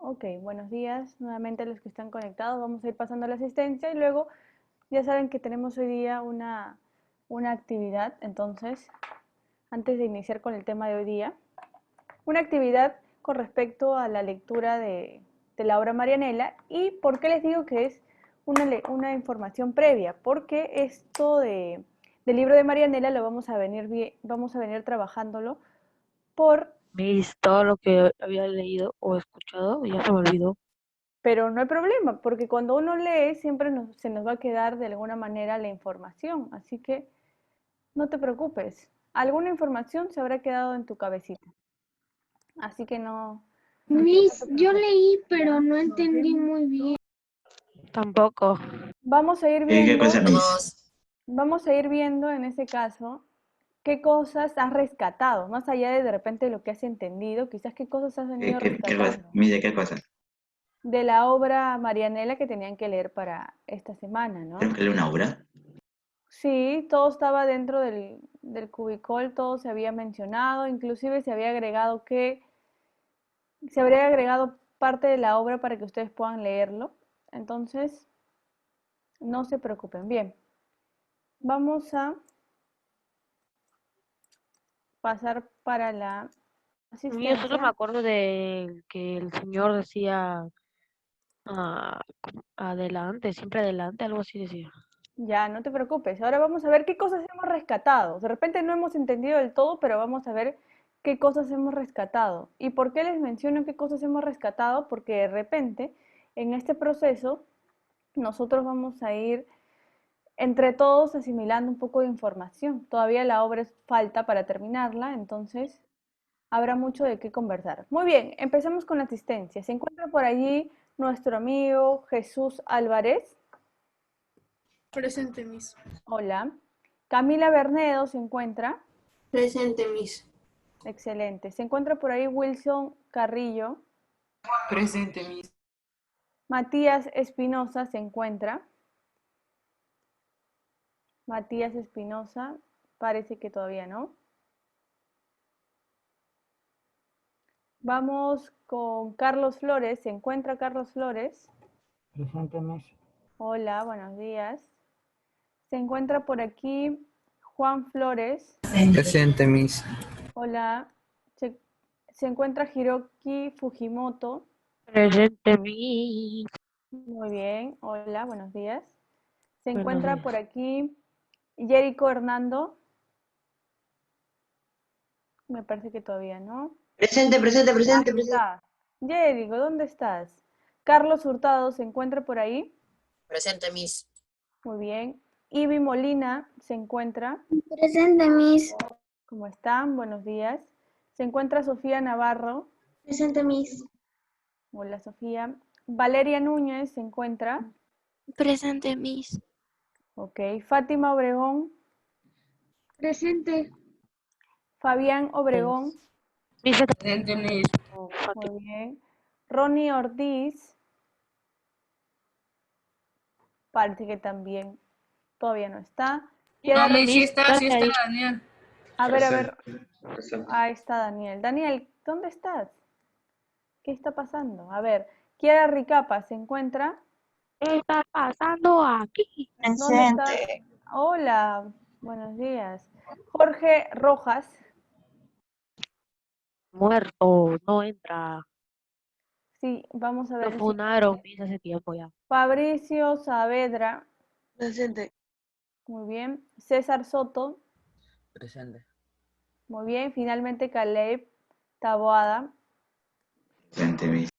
Ok, buenos días nuevamente a los que están conectados. Vamos a ir pasando la asistencia y luego ya saben que tenemos hoy día una actividad. Entonces, antes de iniciar con el tema de hoy día, una actividad con respecto a la lectura de la obra Marianela. ¿Y por qué les digo que es una información previa? Porque esto del libro de Marianela lo vamos a venir trabajándolo por... Todo lo que había leído o escuchado ya se me olvidó. Pero no hay problema, porque cuando uno lee siempre se nos va a quedar de alguna manera la información. Así que no te preocupes. Alguna información se habrá quedado en tu cabecita. Así que no Miss, te yo preocupes. leí, pero ¿Ya? no entendí muy bien. Tampoco. Vamos a ir ¿Qué cosa, viendo, Miss? vamos a ir viendo en ese caso qué cosas has rescatado, más allá de repente lo que has entendido, quizás qué cosas has venido ¿Qué cosa? rescatando Miss, ¿de qué cosa? de la obra Marianela que tenían que leer para esta semana, ¿no? ¿Tengo que leer una obra? Sí, todo estaba dentro del cubicol, todo se había mencionado, inclusive se habría agregado parte de la obra para que ustedes puedan leerlo. Entonces, no se preocupen. Bien, vamos a pasar para la Yo solo me asistencia. acuerdo de que el señor decía adelante, siempre adelante, algo así decía. Ya, no te preocupes. Ahora vamos a ver qué cosas hemos rescatado. De repente no hemos entendido del todo, pero vamos a ver qué cosas hemos rescatado. ¿Y por qué les menciono qué cosas hemos rescatado? Porque de repente, en este proceso, nosotros vamos a ir entre todos asimilando un poco de información. Todavía la obra es falta para terminarla, entonces habrá mucho de qué conversar. Muy bien, empezamos con la asistencia. Se encuentra por allí nuestro amigo Jesús Álvarez. Presente, Miss. Hola. Camila Bernedo se encuentra. Presente, Miss. Excelente. Se encuentra por ahí Wilson Carrillo. Presente, Miss. Matías Espinosa se encuentra. Matías Espinosa, parece que todavía no. Vamos con Carlos Flores. ¿Se encuentra Carlos Flores? Presente, Miss. Hola, buenos días. Se encuentra por aquí Juan Flores. Presente, Miss. Hola. Se, se encuentra Hiroki Fujimoto. Presente mi. Muy bien. Hola, buenos días. Se Buenos encuentra días. por aquí Jerico Hernando. Me parece que todavía no. Presente, presente, presente, Ahí presente. está. Jerico, ¿dónde estás? Carlos Hurtado se encuentra por ahí. Presente, Miss. Muy bien. Ivy Molina se encuentra. Presente, Miss. ¿Cómo están? Buenos días. Se encuentra Sofía Navarro. Presente, Miss. Hola, Sofía. Valeria Núñez se encuentra. Presente, Miss. Ok. Fátima Obregón. Presente. Fabián Obregón. Presente, Miss. Muy bien. Ronnie Ortiz. Parece que también todavía no está. No, Queda... Miss, sí está, Daniel. A ver, a ver. Presente. Ahí está Daniel. Daniel, ¿dónde estás? ¿Qué está pasando? A ver, Kiara Ricapa se encuentra. ¿Qué está pasando aquí? ¿Dónde está? Hola, buenos días. Jorge Rojas. Muerto, no entra. Sí, vamos a Lo ver el funaron, siguiente. Miss, hace tiempo ya. Fabricio Saavedra. Presente. Muy bien. César Soto. Presente. Muy bien. Finalmente Caleb Taboada. Presente, Miss.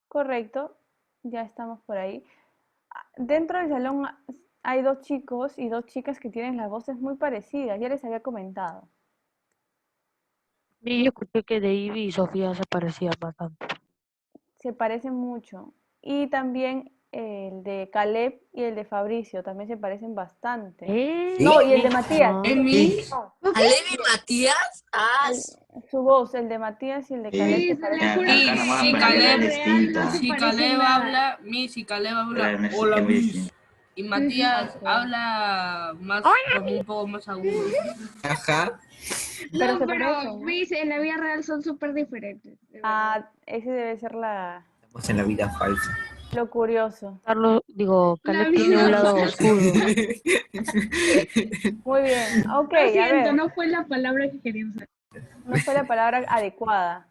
Correcto. Ya estamos por ahí. Dentro del salón hay dos chicos y dos chicas que tienen las voces muy parecidas. Ya les había comentado. Y yo escuché que de Ivy y Sofía se parecían bastante. Se parecen mucho. Y también el de Caleb y el de Fabricio también se parecen bastante. No, y el de Matías. No. Miss. ¿Qué? Matías? Ah, Su voz, el de Matías y el de Caleb Sí, se Sí, se parecen le juro acá que nomás sí, la en la tonalidad vida es Caleb. real no distinta. se Si parecen Caleb nada. habla, si Caleb habla, Claro, es hola muy Miss. distinto. Y Matías Ok. habla más, como un poco más agudo. Ajá. Pero No, se pero parecen, ¿no? Miss, en la vida real son súper diferentes. De verdad. Ah, ese debe ser Estamos en la vida falsa. Lo curioso. Carlos, digo, La Caleb tiene un vida lado falsa. oscuro. Muy bien. Ok, Lo a siento, ver. no fue la palabra que quería usar. No fue la palabra adecuada.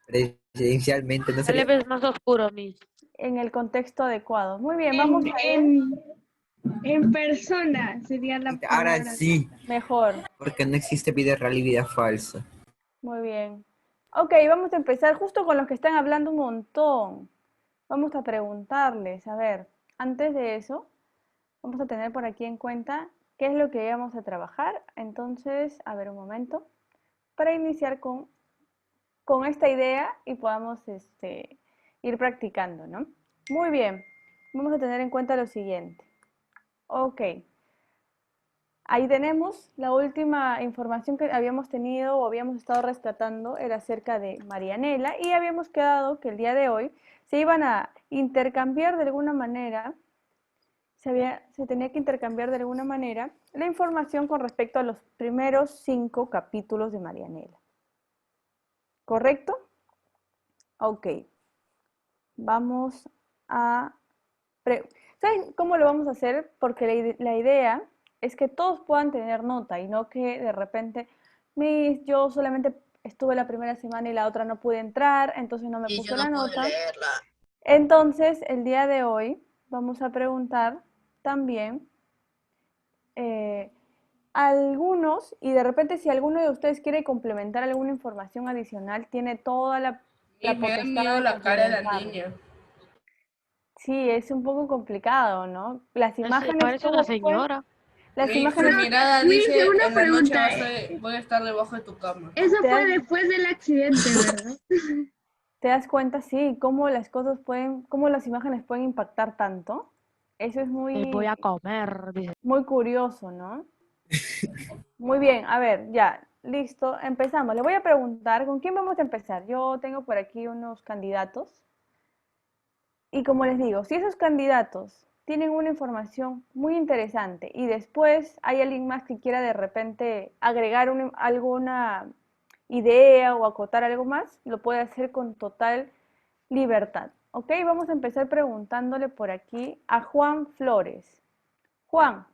Presidencialmente, no sería. Caleb es más oscuro, Miss. En el contexto adecuado. Muy bien, vamos a ver. En persona sería la Ahora palabra. sí, Mejor. porque no existe vida real y vida falsa. Muy bien. Ok, vamos a empezar justo con los que están hablando un montón. Vamos a preguntarles, a ver, antes de eso, vamos a tener por aquí en cuenta qué es lo que vamos a trabajar. Entonces, a ver un momento, para iniciar con esta idea y podamos ir practicando, ¿no? Muy bien, vamos a tener en cuenta lo siguiente. Ok, ahí tenemos la última información que habíamos tenido o habíamos estado rescatando, era acerca de Marianela, y habíamos quedado que el día de hoy se iban a intercambiar de alguna manera, se tenía que intercambiar de alguna manera la información con respecto a los primeros 5 capítulos de Marianela. ¿Correcto? Ok. Vamos a... ¿Saben cómo lo vamos a hacer? Porque la idea es que todos puedan tener nota y no que de repente, yo solamente estuve la primera semana y la otra no pude entrar, entonces no me Y puso yo la no pude nota. leerla. Entonces, el día de hoy vamos a preguntar también algunos, y de repente si alguno de ustedes quiere complementar alguna información adicional, tiene toda la Y me da potestad miedo de la cara de la complementarlo. niña. Sí, es un poco complicado, ¿no? Las imágenes, Parece una ¿cómo fue? señora. Las Y su imágenes, mirada Luis, dice, una en la noche pregunta. voy a estar debajo de tu cama. Eso ¿te fue das, después del accidente, ¿verdad? te das cuenta, sí, cómo las cosas pueden, cómo las imágenes pueden impactar tanto? Eso es Me voy muy, a comer, dice. muy curioso, ¿no? Muy bien, a ver, ya, listo, empezamos. Le voy a preguntar, ¿con quién vamos a empezar? Yo tengo por aquí unos candidatos. Y como les digo, si esos candidatos tienen una información muy interesante y después hay alguien más que quiera de repente agregar alguna idea o acotar algo más, lo puede hacer con total libertad. Ok, vamos a empezar preguntándole por aquí a Juan Flores. Juan,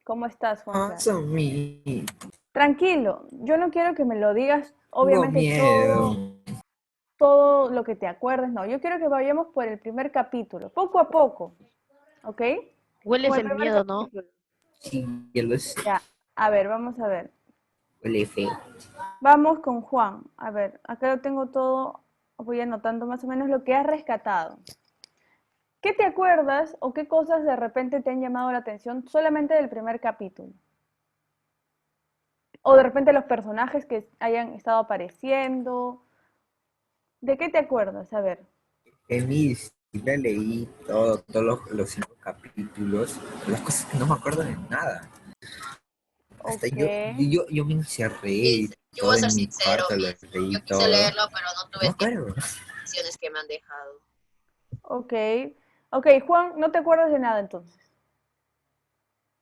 ¿cómo estás, Juan Flores? Son mi. Tranquilo, yo no quiero que me lo digas, Tengo obviamente, miedo. todo lo que te acuerdes, no, yo quiero que vayamos por el primer capítulo, poco a poco, ¿ok? Con Hueles el el primer miedo, ¿no? capítulo. Sí, ya lo sé. Ya, a ver, vamos a ver. Huele feo. Vamos con Juan. A ver, acá lo tengo todo, voy anotando más o menos lo que has rescatado. ¿Qué te acuerdas o qué cosas de repente te han llamado la atención solamente del primer capítulo? O de repente los personajes que hayan estado apareciendo. ¿De qué te acuerdas? A ver. Emi, sí la leí todos los 5 capítulos. Las cosas que no me acuerdo de nada. Hasta Ok, yo me encerré y Yo voy todo a ser en mi sincero, cuarto, lo Miss. leí Yo quise todo. leerlo, pero no No tuve me tiempo acuerdo. por las decisiones que me han dejado. ok. Ok, Juan, no te acuerdas de nada entonces.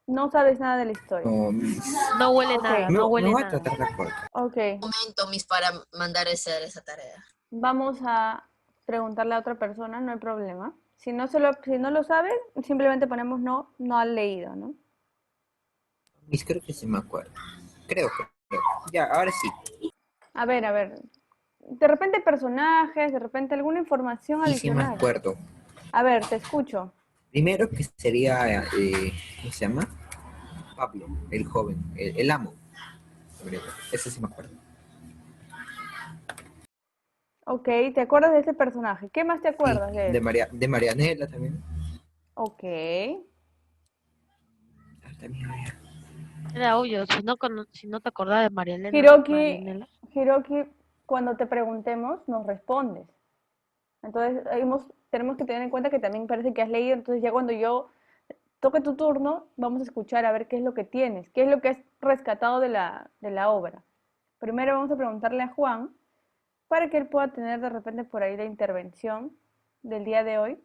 No sabes nada de la historia. No, No huele Ok, nada, me, no me huele voy a nada. tratar de acordar. ok. Momento, Miss, para mandar esa tarea. Vamos a preguntarle a otra persona, no hay problema. Si no lo sabe, simplemente ponemos no, no han leído, ¿no? Mis, creo que sí me acuerdo. Creo. Ya, ahora sí. A ver. De repente personajes, de repente alguna información Y sí me adicional. acuerdo. A ver, te escucho. Primero que sería, ¿cómo se llama? Pablo, el joven, el amo. Eso sí me acuerdo. Ok, ¿te acuerdas de ese personaje? ¿Qué más te Sí, acuerdas de él? de Marianela también. Ok. También había. Era obvio, si no te acordabas de Hiroki, Marianela. Hiroki, cuando te preguntemos, nos respondes. Entonces, tenemos que tener en cuenta que también parece que has leído, entonces ya cuando yo toque tu turno, vamos a escuchar a ver qué es lo que tienes, qué es lo que has rescatado de la obra. Primero vamos a preguntarle a Juan para que él pueda tener de repente por ahí la intervención del día de hoy.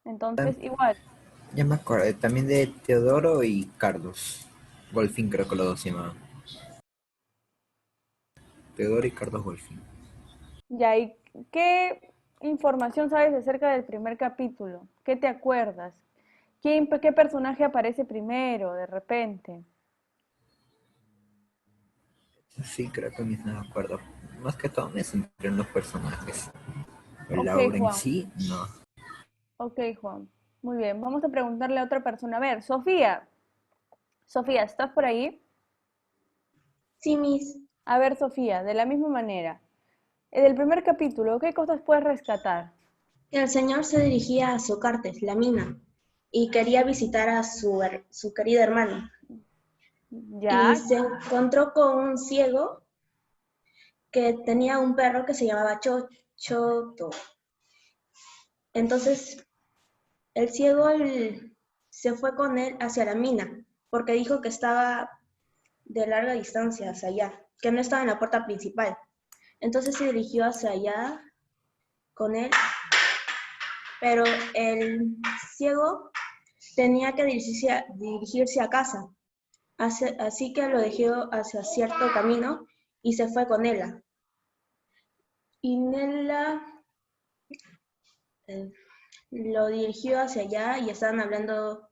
Entonces, igual, Ya me acuerdo, también de Teodoro y Carlos. Golfín creo que los dos se llamaban. Teodoro y Carlos Golfín. ya, ¿y qué información sabes acerca del primer capítulo? ¿Qué te acuerdas? ¿Qué personaje aparece primero de repente? Sí, creo que mismo me acuerdo. Más que todo me centré en los personajes. En Ok, la obra en Juan. sí, no. Ok, Juan. Muy bien, vamos a preguntarle a otra persona. A ver, Sofía. Sofía, ¿estás por ahí? Sí, Miss. A ver, Sofía, de la misma manera. Del primer capítulo, ¿qué cosas puedes rescatar? El señor se dirigía a Socartes, la mina, y quería visitar a su querido hermano. Y Ya, se encontró con un ciego que tenía un perro que se llamaba Choto. Entonces, el ciego se fue con él hacia la mina, porque dijo que estaba de larga distancia hacia allá, que no estaba en la puerta principal. Entonces se dirigió hacia allá con él, pero el ciego tenía que dirigirse a casa, así que lo dejó hacia cierto camino y se fue con Nela. Y Nela lo dirigió hacia allá y estaban hablando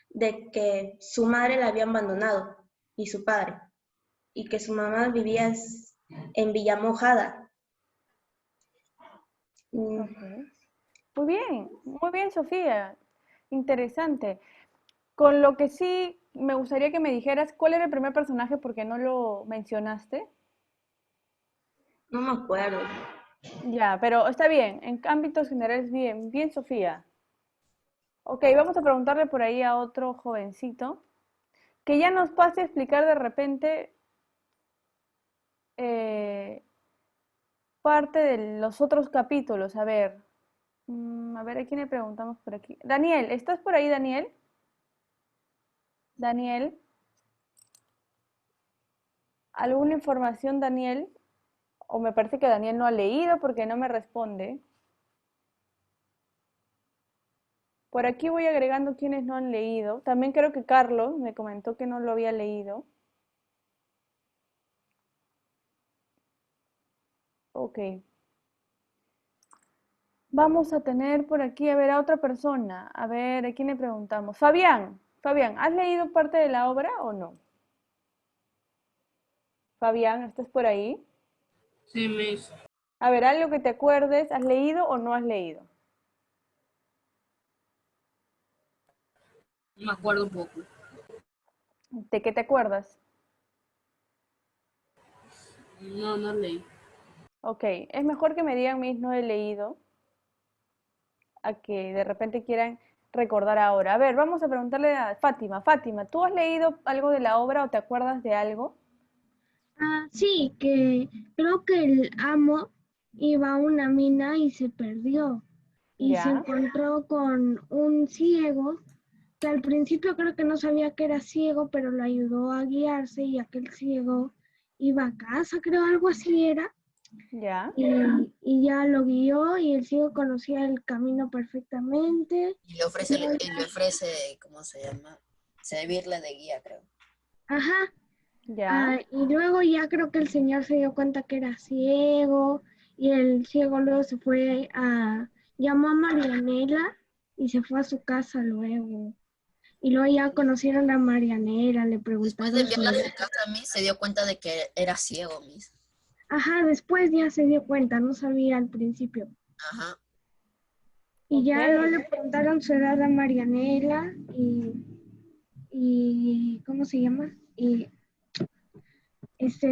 de que su madre la había abandonado y su padre, y que su mamá vivía en Villamojada. ok. Muy bien, Sofía. Interesante. Con lo que sí me gustaría que me dijeras, ¿cuál era el primer personaje porque no lo mencionaste? No me acuerdo. Ya, pero está bien, en ámbitos generales bien, bien, Sofía. Ok, vamos a preguntarle por ahí a otro jovencito que ya nos pase a explicar de repente eh, parte de los otros capítulos. A ver, ¿a quién le preguntamos por aquí? Daniel, ¿estás por ahí, Daniel? Daniel, ¿alguna información, Daniel? O me parece que Daniel no ha leído porque no me responde. Por aquí voy agregando quienes no han leído. También creo que Carlos me comentó que no lo había leído. Ok. Vamos a tener por aquí, a ver, a otra persona. A ver, ¿a quién le preguntamos? Fabián, Fabián, ¿has leído parte de la obra o no? Fabián, ¿estás por ahí? Sí, Miss. A ver, algo que te acuerdes, ¿has leído o no has leído? Me acuerdo un poco. ¿De qué te acuerdas? No, no leí. Ok, es mejor que me digan, mis no he leído, a que de repente quieran recordar ahora. A ver, vamos a preguntarle a Fátima. Fátima, ¿tú has leído algo de la obra o te acuerdas de algo? Sí, que creo que el amo iba a una mina y se perdió. Y se Ya, encontró con un ciego que al principio creo que no sabía que era ciego, pero lo ayudó a guiarse y aquel ciego iba a casa, creo algo así era. ya. Y ya lo guió y el ciego conocía el camino perfectamente. Y le ofrece, ¿cómo se llama? Servirle de guía, creo. Ajá. Ya, Y luego ya creo que el señor se dio cuenta que era ciego y el ciego luego llamó a Marianela y se fue a su casa luego. Y luego ya conocieron a Marianela, le Después de preguntaron enviarla a sobre... su casa, Miss, se dio cuenta de que era ciego, Miss. Ajá, después ya se dio cuenta, no sabía al principio. Ajá. Y ok. ya luego le preguntaron su edad a Marianela y ¿cómo se llama? Y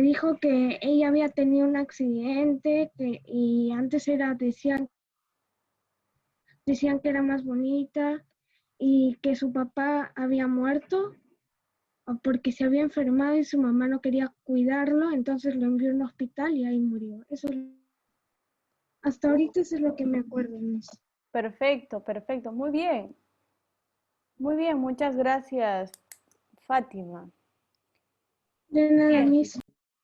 dijo que ella había tenido un accidente y antes decían que era más bonita y que su papá había muerto porque se había enfermado y su mamá no quería cuidarlo, entonces lo envió a un hospital y ahí murió. Hasta ahorita eso es lo que me acuerdo, Miss. Perfecto, perfecto. Muy bien. Muy bien, muchas gracias, Fátima. De nada, Bien. Miss.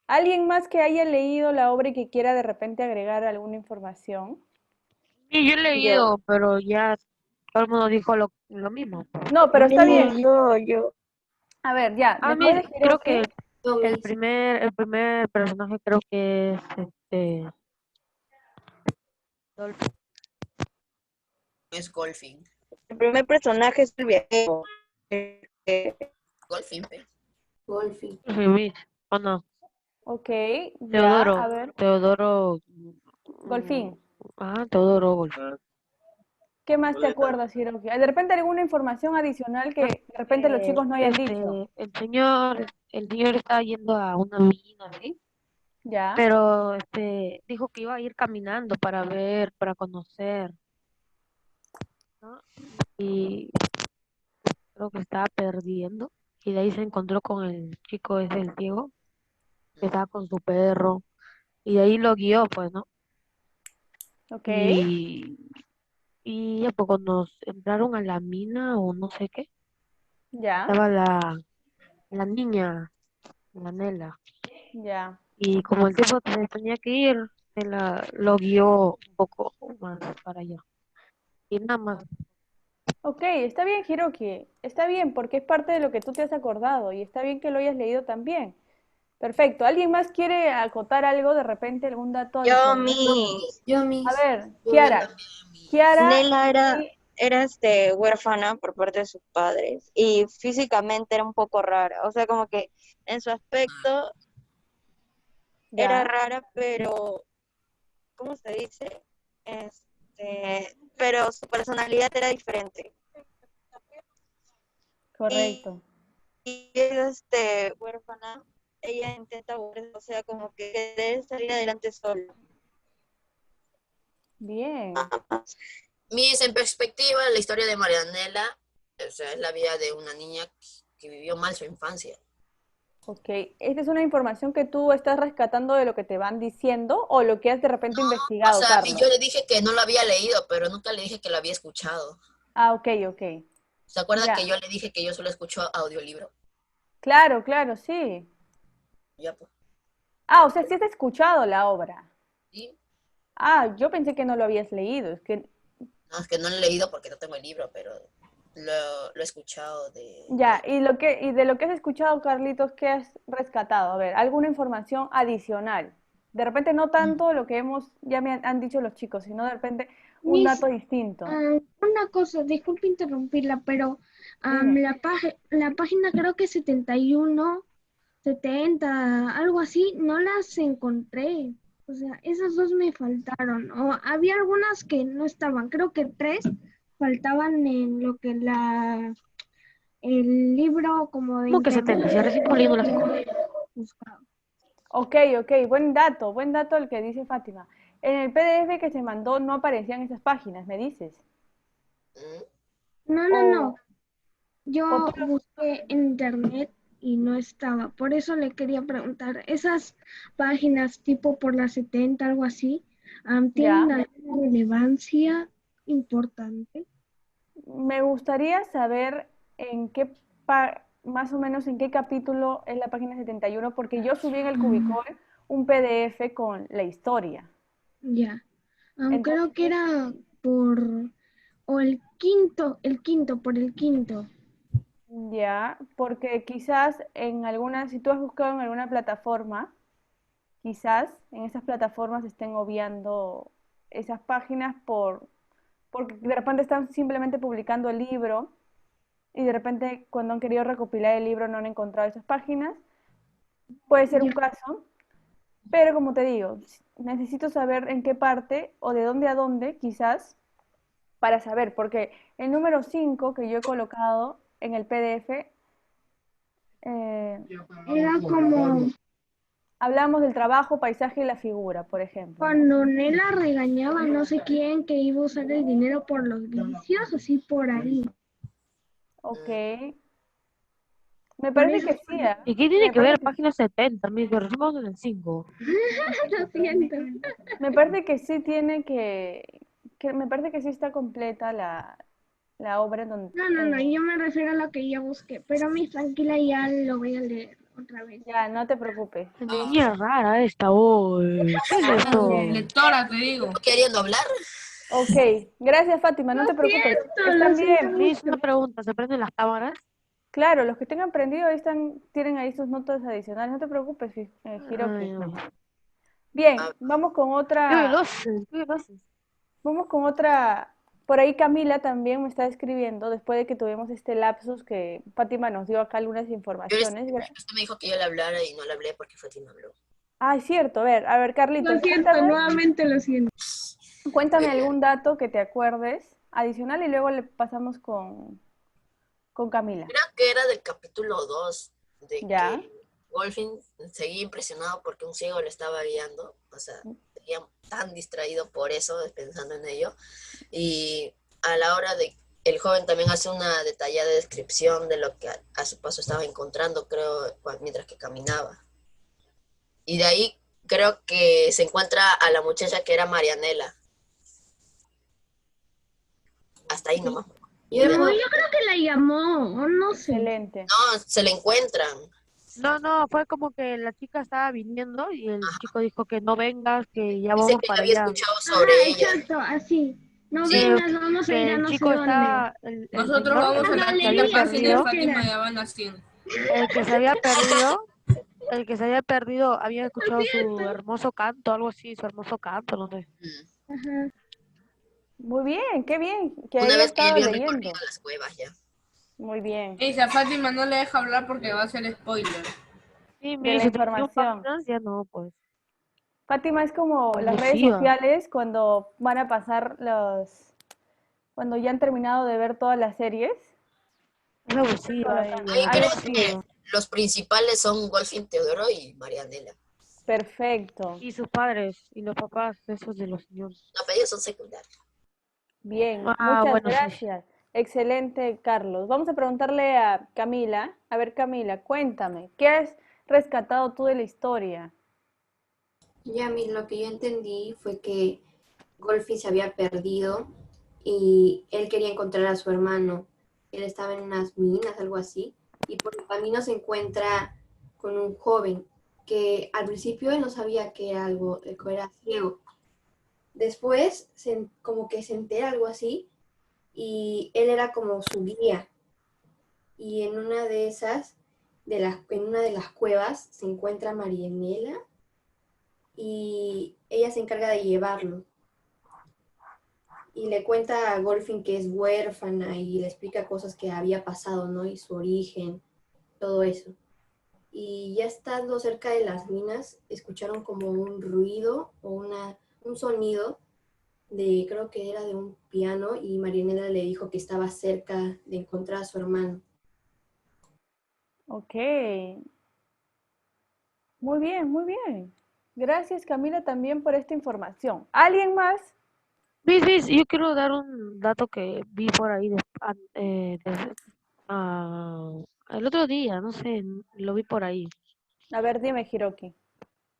¿Alguien más que haya leído la obra y que quiera de repente agregar alguna información? Sí, yo he Yo, leído, pero ya todo el mundo dijo lo mismo. No, pero está bien. No, yo. A ver, ya, A después mí de creo que Hiroshi, yo, Miss. el primer personaje creo que es Dolph. Es Golfin. El primer personaje es el viajero. Golfin, pe. Golfi. Miss, ¿o no? Ok, ya, a ver, Teodoro, Golfín. Teodoro Golf. ¿Qué más te acuerdas, Hiroki? De repente alguna información adicional que de repente los chicos no hayan dicho. El señor estaba yendo a una mina, ¿sí? Ya, Pero dijo que iba a ir caminando para ver, para conocer, ¿no? Y creo que estaba perdiendo. Y de ahí se encontró con el chico ese, el ciego, que estaba con su perro. Y de ahí lo guió, pues, ¿no? ok, Y ya poco nos entraron a la mina o no sé qué. ya, Estaba la niña, la Nela. ya. Y como el tipo se tenía que ir, lo guió un poco más para allá. Y nada más. Ok, está bien, Hiroki. Está bien, porque es parte de lo que tú te has acordado y está bien que lo hayas leído también. Perfecto. ¿Alguien más quiere acotar algo de repente, algún dato Yo, adicional? Yo, Miss. A ver, Yo Kiara. también, Miss. Kiara, Nela era, y- era huérfana por parte de sus padres y físicamente era un poco rara. O sea, como que en su aspecto era ya, rara, pero, ¿cómo se dice? Pero su personalidad era diferente. Y, correcto. y es huérfana, ella intenta, o sea, como que querer salir adelante sola. Bien. Miss, en perspectiva, la historia de Marianela, o sea, es la vida de una niña que vivió mal su infancia. Ok. ¿Esta es una información que tú estás rescatando de lo que te van diciendo o lo que has de repente O investigado, sea, Carlos? yo le dije que no lo había leído, pero nunca le dije que lo había escuchado. Ah, ok, ok. ¿Se acuerda que Ya. yo le dije que yo solo escucho audiolibro? Claro, claro, sí. Ya, pues. Ah, o sea, sí has escuchado la obra. ¿Sí? Ah, yo pensé que no lo habías leído. Es que No, es que no lo he leído porque no tengo el libro, pero lo he escuchado ya, y de lo que has escuchado, Carlitos, ¿qué has rescatado? A ver, alguna información adicional. De repente no tanto lo que ya me han dicho los chicos, sino de repente un Miss, dato distinto. una cosa, disculpe interrumpirla, pero Dime. la página creo que 71, 70, algo así, no las encontré. O sea, esas dos me faltaron. O había algunas que no estaban, creo que tres faltaban en lo que el libro como de ¿Cómo que 70? Si recién estamos leyendo las buscado. Ok, ok, buen dato el que dice Fátima. En el PDF que se mandó no aparecían esas páginas, ¿me dices? No, no, O, no. Yo o tú busqué en internet y no estaba. Por eso le quería preguntar, esas páginas tipo por las 70, algo así, ¿tienen ya. alguna relevancia importante? Me gustaría saber en qué, más o menos en qué capítulo es la página 71, porque yo subí en el Cubicol un PDF con la historia. Ya. Creo que Entonces, era o por el quinto. ya, porque quizás si tú has buscado en alguna plataforma, quizás en esas plataformas estén obviando esas páginas porque de repente están simplemente publicando el libro y de repente cuando han querido recopilar el libro no han encontrado esas páginas. Puede ser un Ya. caso, pero como te digo, necesito saber en qué parte o de dónde a dónde quizás para saber, porque el número 5 que yo he colocado en el PDF, eh, Era como hablamos del trabajo, paisaje y la figura, por ejemplo, ¿no? cuando Nela regañaba a no sé quién que iba a usar el dinero por los vicios, así por ahí. Ok, me Por parece eso que sí, ¿ah? ¿Y qué tiene Me que ver parece que, página 70? Mis recién vamos en el 5. lo siento. me parece que sí me parece que sí está completa la obra en donde, No, no, no, yo me refiero a lo que yo busqué, pero mi tranquila ya lo voy a leer otra vez. ya, no te preocupes. Niña rara esta, hoy. ¿Qué es esto? Lectora, te digo. ¿Queriendo hablar? Ok, gracias Fátima, no Lo te preocupes. siento, lo Están siento bien. Miss, mucho. una pregunta, ¿se prenden las cámaras? Claro, los que tengan prendido ahí tienen ahí sus notas adicionales. No te preocupes, Hiroki. Ay, ay. Bien, Ah, vamos con Qué otra, veloces, qué veloces. vamos con otra, Por ahí Camila también me está escribiendo, después de que tuvimos este lapsus que Fátima nos dio acá algunas informaciones. Usted me dijo que yo le hablara y no le hablé porque Fátima habló. Ah, es cierto, a ver, Lo Carlitos, siento, nuevamente lo siento. cuéntame algún dato que te acuerdes adicional y luego le pasamos con Camila. Creo que era del capítulo 2, de ¿Ya? que Wolfing seguía impresionado porque un ciego le estaba guiando, o sea, seguía tan distraído por eso, pensando en ello, y a la hora de, el joven también hace una detallada descripción de lo que a su paso estaba encontrando, creo, mientras que caminaba. Y de ahí creo que se encuentra a la muchacha que era Marianela. Hasta ahí nomás. No, yo creo que la llamó, no sé. Excelente. No, se le encuentran. No, fue como que la chica estaba viniendo y el chico dijo que no vengas, que ya Dice vamos que para había allá. escuchado sobre ella. Exacto, así. No Sí, vengas, vamos a Que ir a el no sé chico dónde. estaba, el Nosotros señor vamos a la se había quinta casilla de perdido, Fátima, ya van las 100. el que se había perdido, el que se había perdido había escuchado su hermoso canto, algo así, su hermoso canto, no sé. Ajá. Muy bien, que Una haya vez que estado habían leyendo. recorrido las cuevas ya. Muy bien. Y si a Fátima no le deja hablar porque va a ser spoiler. Sí, De la 71 información. páginas, ya no, pues. Fátima es como las redes Abusiva. sociales cuando van a pasar cuando ya han terminado de ver todas las series. Es abusiva ella, Ahí creo que abusiva. los principales son Wolfing Teodoro y Marianela. Perfecto. Y sus padres y los papás, esos de los señores. No, pero ellos son secundarios. Bien, Ah, muchas bueno, sí. gracias. Excelente, Carlos. Vamos a preguntarle a Camila. A ver, Camila, cuéntame, ¿qué has rescatado tú de la historia? Yami, lo que yo entendí fue que Golfi se había perdido y él quería encontrar a su hermano. Él estaba en unas minas, algo así, y por el camino se encuentra con un joven que al principio él no sabía que era que era ciego. Después como que se entera algo así y él era como su guía. Y en una de esas, en una de las cuevas, se encuentra Marianela y ella se encarga de llevarlo. Y le cuenta a Golfin que es huérfana y le explica cosas que había pasado, ¿no? Y su origen, todo eso. Y ya estando cerca de las minas, escucharon como un ruido o un sonido creo que era de un piano, y Marianela le dijo que estaba cerca de encontrar a su hermano. Ok. Muy bien, muy bien. Gracias, Camila, también por esta información. ¿Alguien más? Bis, yo quiero dar un dato que vi por ahí el otro día, no sé, lo vi por ahí, A ver, dime, Hiroki.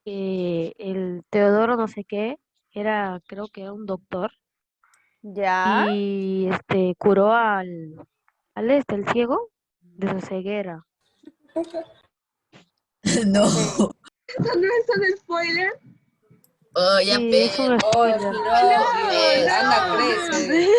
que el Teodoro no sé qué, creo que era un doctor, ¿Ya? y curó el ciego de su ceguera. No. ¿Eso no es un spoiler? Oh, ya Sí, es un Oh, spoiler. anda, crece.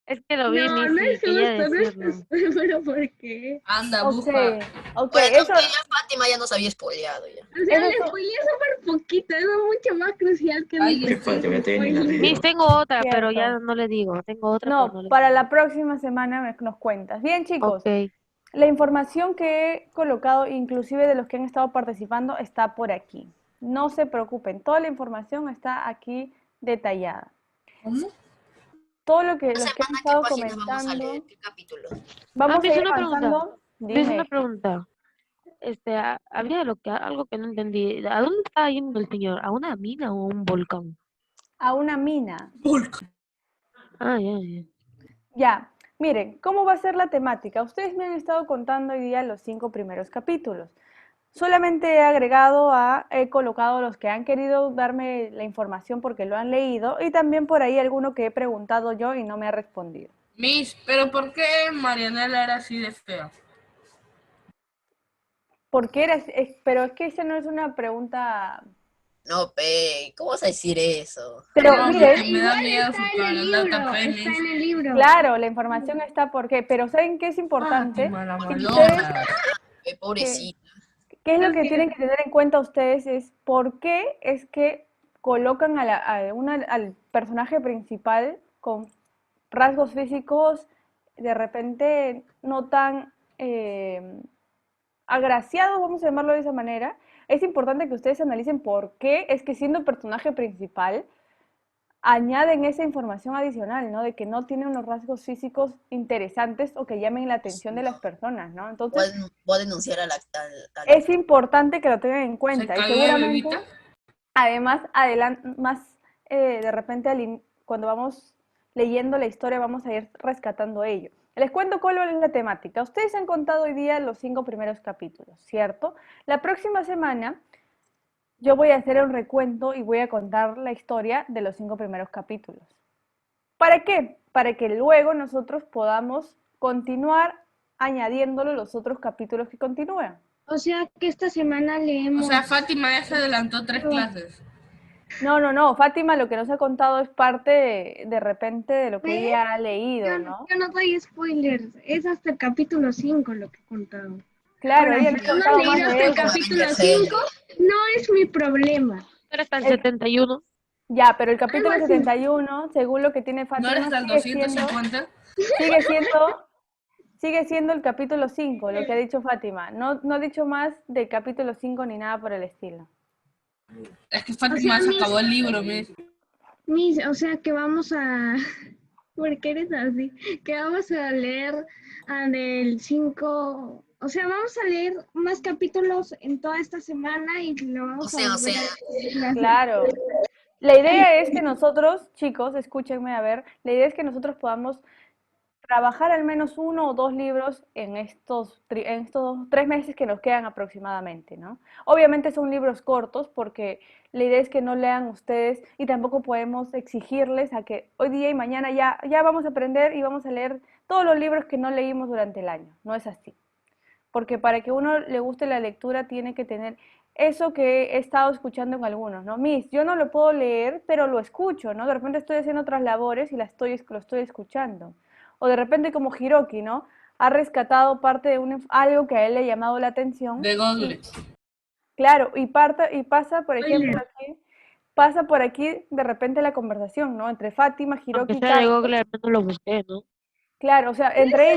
Es que lo vi, No, no Missy, es quería justo, no es decirlo. justo. ¿Pero por qué? Anda, Ok, busca. ok, Bueno, eso, que ya Fátima ya nos había spoileado ya. O sea, eso le es spoileé súper poquito, eso es mucho más crucial que Ay, mi ¿Qué falta? Ya te vienen spoiler. Miss, arriba. tengo otra, pero ya cierto. no le digo. Tengo otra, pero no No, le para digo. la próxima semana nos cuentas. Bien, chicos, Ok. la información que he colocado, inclusive de los que han estado participando, está por aquí. No se preocupen, toda la información está aquí detallada. ¿Cómo? Todo lo que Esta los que han semana, ¿qué estado páginas vamos a leer? comentando, ¿Qué capítulos? vamos a Miss, ir una pregunta. avanzando. Miss, una Dime, pregunta. Había algo que no entendí. ¿A dónde está yendo el señor? ¿A una mina o a un volcán? a una mina. Ah, ya. Ya, miren, ¿cómo va a ser la temática? Ustedes me han estado contando hoy día los 5 primeros capítulos. Solamente he colocado los que han querido darme la información porque lo han leído y también por ahí alguno que he preguntado yo y no me ha respondido. Miss, ¿pero por qué Marianela era así de fea? Pero es que esa no es una pregunta. No, ¿cómo vas a decir eso? Pero No, miren, porque me da miedo su Está en el libro, cara, está en el libro. claro, la información está por qué, pero ¿saben qué es importante? Fátima, la Que malona. Pobrecita. ¿Qué es lo que tienen que tener en cuenta ustedes? Es por qué es que colocan al personaje principal con rasgos físicos de repente no tan agraciados, vamos a llamarlo de esa manera, es importante que ustedes analicen por qué es que siendo personaje principal añaden esa información adicional, ¿no? De que no tiene unos rasgos físicos interesantes o que llamen la atención de las personas, ¿no? Entonces, Voy a denunciar al es actor. importante que lo tengan en ¿Se cuenta y cayó la seguramente, bebita? además, más de repente cuando vamos leyendo la historia vamos a ir rescatando ello. Les cuento cuál es la temática. Ustedes han contado hoy día los 5 primeros capítulos, ¿cierto? La próxima semana yo voy a hacer un recuento y voy a contar la historia de los 5 primeros capítulos. ¿Para qué? Para que luego nosotros podamos continuar añadiéndolo los otros capítulos que continúan. O sea que esta semana O leemos. sea, Fátima ya se adelantó 3 clases. No, Fátima lo que nos ha contado es parte de repente de lo que ¿Ves? ella ha leído, ¿no? Yo no doy spoilers, es hasta el capítulo 5 lo que he contado. Claro, Ahora, ella si nos ha tú no contado has más leído de hasta el eso. capítulo 5, no es mi problema. Pero hasta el 71. Ya, pero el capítulo Algo así. 71, según lo que tiene ¿No eres Fátima, del 250? sigue siendo el capítulo 5, lo que ha dicho Fátima. No ha dicho más del capítulo 5 ni nada por el estilo. Es que Fátima se acabó el libro, O sea que vamos a... ¿Por qué eres así? Que vamos a leer del 5... O sea, vamos a leer más capítulos en toda esta semana y lo vamos a volver a leer. Claro. La idea es que nosotros, chicos, escúchenme a ver, la idea es que nosotros podamos trabajar al menos 1 o 2 libros en estos 3 meses que nos quedan aproximadamente, ¿no? Obviamente son libros cortos porque la idea es que no lean ustedes y tampoco podemos exigirles a que hoy día y mañana ya vamos a aprender y vamos a leer todos los libros que no leímos durante el año. No es así. Porque para que uno le guste la lectura tiene que tener eso que he estado escuchando en algunos, ¿no? Yo no lo puedo leer, pero lo escucho, ¿no? De repente estoy haciendo otras labores y lo estoy escuchando. O de repente como Hiroki, ¿no? Ha rescatado parte de algo que a él le ha llamado la atención. De Google. Claro, y pasa, por ejemplo, pasa por aquí de repente la conversación, ¿no? Entre Fátima, Hiroki y Aunque sea de Carlos. Google, al menos lo busqué, ¿no? Claro, o sea, entre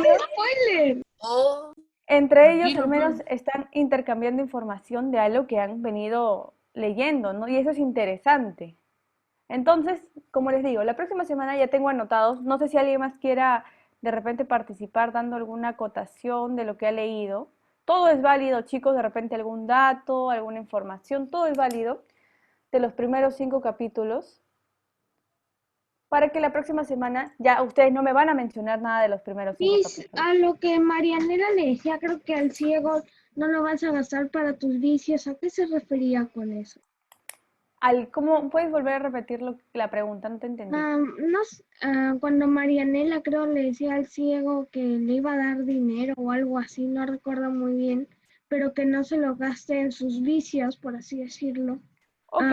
ellos al menos están intercambiando información de algo que han venido leyendo, ¿no? Y eso es interesante. Entonces, como les digo, la próxima semana ya tengo anotados, no sé si alguien más quiera de repente participar dando alguna acotación de lo que ha leído. Todo es válido, chicos, de repente algún dato, alguna información, todo es válido de los primeros 5 capítulos, para que la próxima semana ya ustedes no me van a mencionar nada de los primeros 5 capítulos. A lo que Marianela le decía, creo que al ciego no lo vas a gastar para tus vicios. ¿A qué se refería con eso? ¿Cómo puedes volver a repetir la pregunta? No te entendí. Cuando Marianela creo le decía al ciego que le iba a dar dinero o algo así, no recuerdo muy bien, pero que no se lo gaste en sus vicios, por así decirlo. Ok.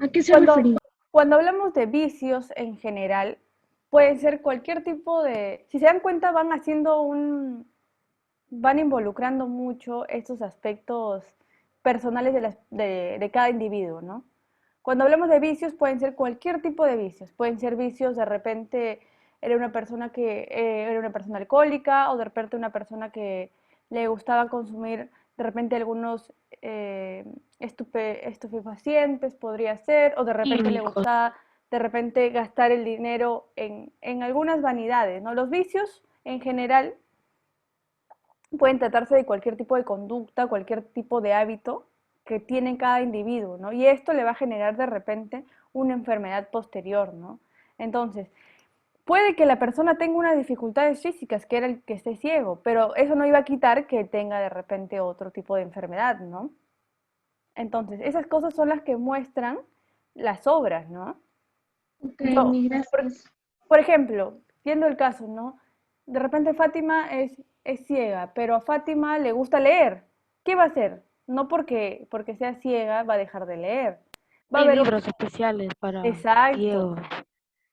¿A qué se refería? Cuando hablamos de vicios en general, puede ser cualquier tipo de... Si se dan cuenta, van involucrando mucho estos aspectos personales de cada individuo, ¿no? Cuando hablamos de vicios, pueden ser cualquier tipo de vicios. Pueden ser vicios, de repente, era una persona alcohólica, o de repente una persona que le gustaba consumir, de repente, algunos estupefacientes, podría ser, o de repente le gustaba, de repente, gastar el dinero en algunas vanidades, ¿no? Los vicios, en general, pueden tratarse de cualquier tipo de conducta, cualquier tipo de hábito que tiene cada individuo, ¿no? Y esto le va a generar de repente una enfermedad posterior, ¿no? Entonces, puede que la persona tenga unas dificultades físicas, que era el que esté ciego, pero eso no iba a quitar que tenga de repente otro tipo de enfermedad, ¿no? Entonces, esas cosas son las que muestran las obras, ¿no? Por ejemplo, viendo el caso, ¿no? De repente Fátima es ciega, pero a Fátima le gusta leer. ¿Qué va a hacer? No porque sea ciega va a dejar de leer. Va a haber libros especiales para ciegos.